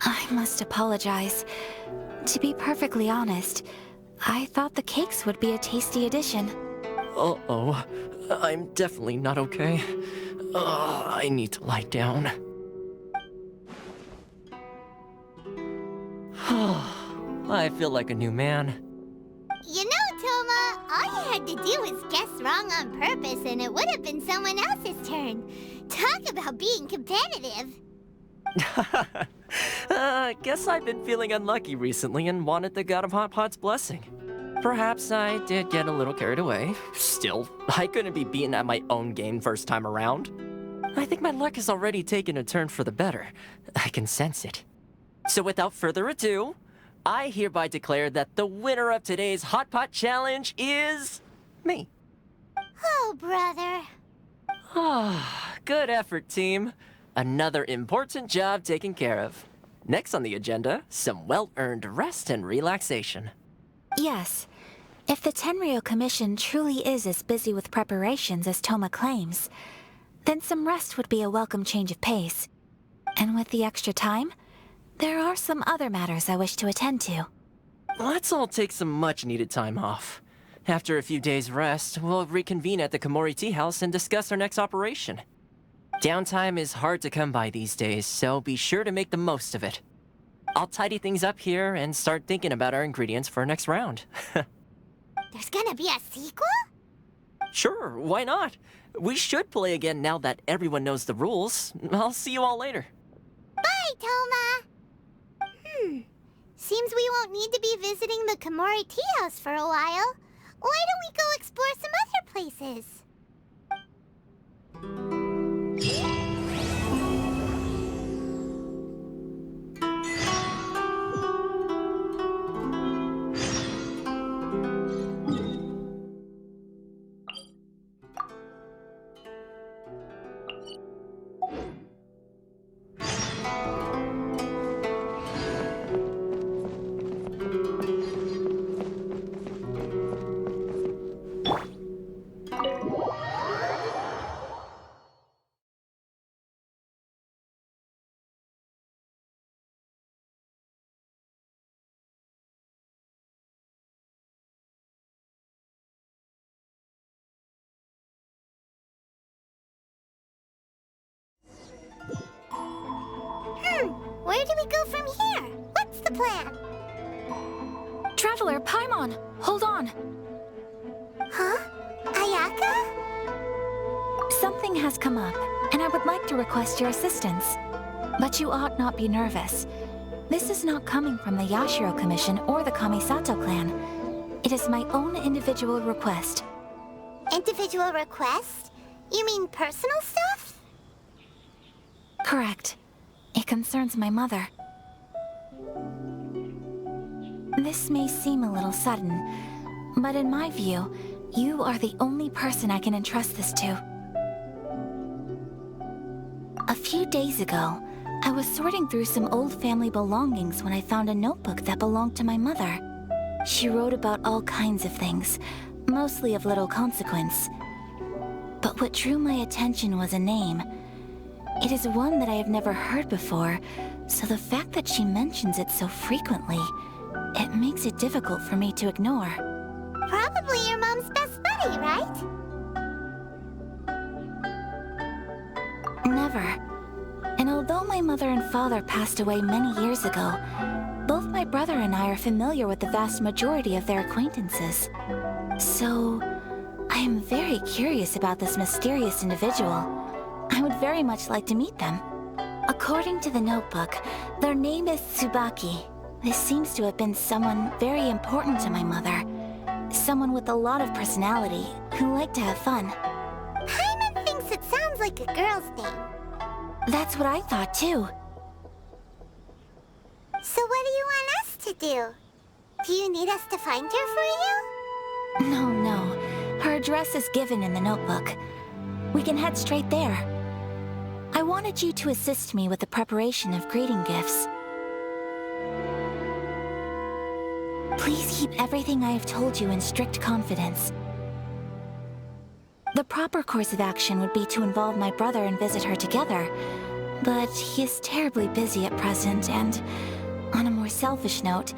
I must apologize. To be perfectly honest, I thought the cakes would be a tasty addition. Uh-oh. I'm definitely not okay. I need to lie down. I feel like a new man. You know, Toma, all you had to do was guess wrong on purpose and it would have been someone else's turn. Talk about being competitive. Guess I've been feeling unlucky recently and wanted the God of Hot Pot's blessing. Perhaps I did get a little carried away. Still, I couldn't be beaten at my own game first time around. I think my luck has already taken a turn for the better. I can sense it. So without further ado, I hereby declare that the winner of today's Hot Pot Challenge is... me. Oh, brother. Good effort, team. Another important job taken care of. Next on the agenda, some well-earned rest and relaxation. Yes. If the Tenryou Commission truly is as busy with preparations as Toma claims, then some rest would be a welcome change of pace. And with the extra time, there are some other matters I wish to attend to. Let's all take some much-needed time off. After a few days' rest, we'll reconvene at the Komori Tea House and discuss our next operation. Downtime is hard to come by these days, so be sure to make the most of it. I'll tidy things up here and start thinking about our ingredients for our next round. There's gonna be a sequel? Sure, why not? We should play again now that everyone knows the rules. I'll see you all later. Bye, Toma! Seems we won't need to be visiting the Komori Tea House for a while. Why don't we go explore some other places? Where do we go from here? What's the plan? Traveler, Paimon, hold on. Huh? Ayaka? Something has come up, and I would like to request your assistance. But you ought not be nervous. This is not coming from the Yashiro Commission or the Kamisato clan. It is my own individual request. Individual request? You mean personal stuff? Correct. It concerns my mother. This may seem a little sudden, but in my view, you are the only person I can entrust this to. A few days ago, I was sorting through some old family belongings when I found a notebook that belonged to my mother. She wrote about all kinds of things, mostly of little consequence. But what drew my attention was a name. It is one that I have never heard before, so the fact that she mentions it so frequently, it makes it difficult for me to ignore. Probably your mom's best buddy, right? Never. And although my mother and father passed away many years ago, both my brother and I are familiar with the vast majority of their acquaintances. So, I am very curious about this mysterious individual. I would very much like to meet them. According to the notebook, their name is Tsubaki. This seems to have been someone very important to my mother. Someone with a lot of personality, who liked to have fun. Paimon thinks it sounds like a girl's name. That's what I thought too. So what do you want us to do? Do you need us to find her for you? No. Her address is given in the notebook. We can head straight there. I wanted you to assist me with the preparation of greeting gifts. Please keep everything I have told you in strict confidence. The proper course of action would be to involve my brother and visit her together, but he is terribly busy at present, and on a more selfish note,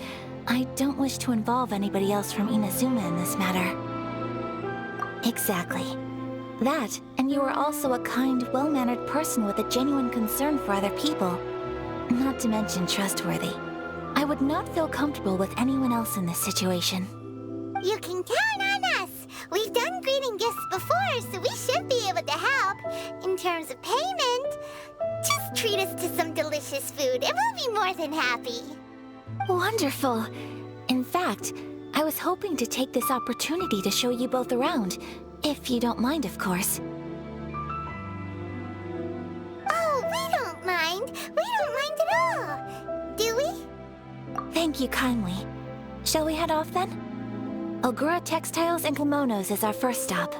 I don't wish to involve anybody else from Inazuma in this matter. Exactly. That, and you are also a kind, well-mannered person with a genuine concern for other people. Not to mention trustworthy. I would not feel comfortable with anyone else in this situation. You can count on us! We've done greeting gifts before, so we should be able to help. In terms of payment, just treat us to some delicious food and we'll be more than happy. Wonderful! In fact, I was hoping to take this opportunity to show you both around, if you don't mind, of course. Oh, we don't mind. We don't mind at all. Do we? Thank you kindly. Shall we head off then? Ogura Textiles and Kimonos is our first stop.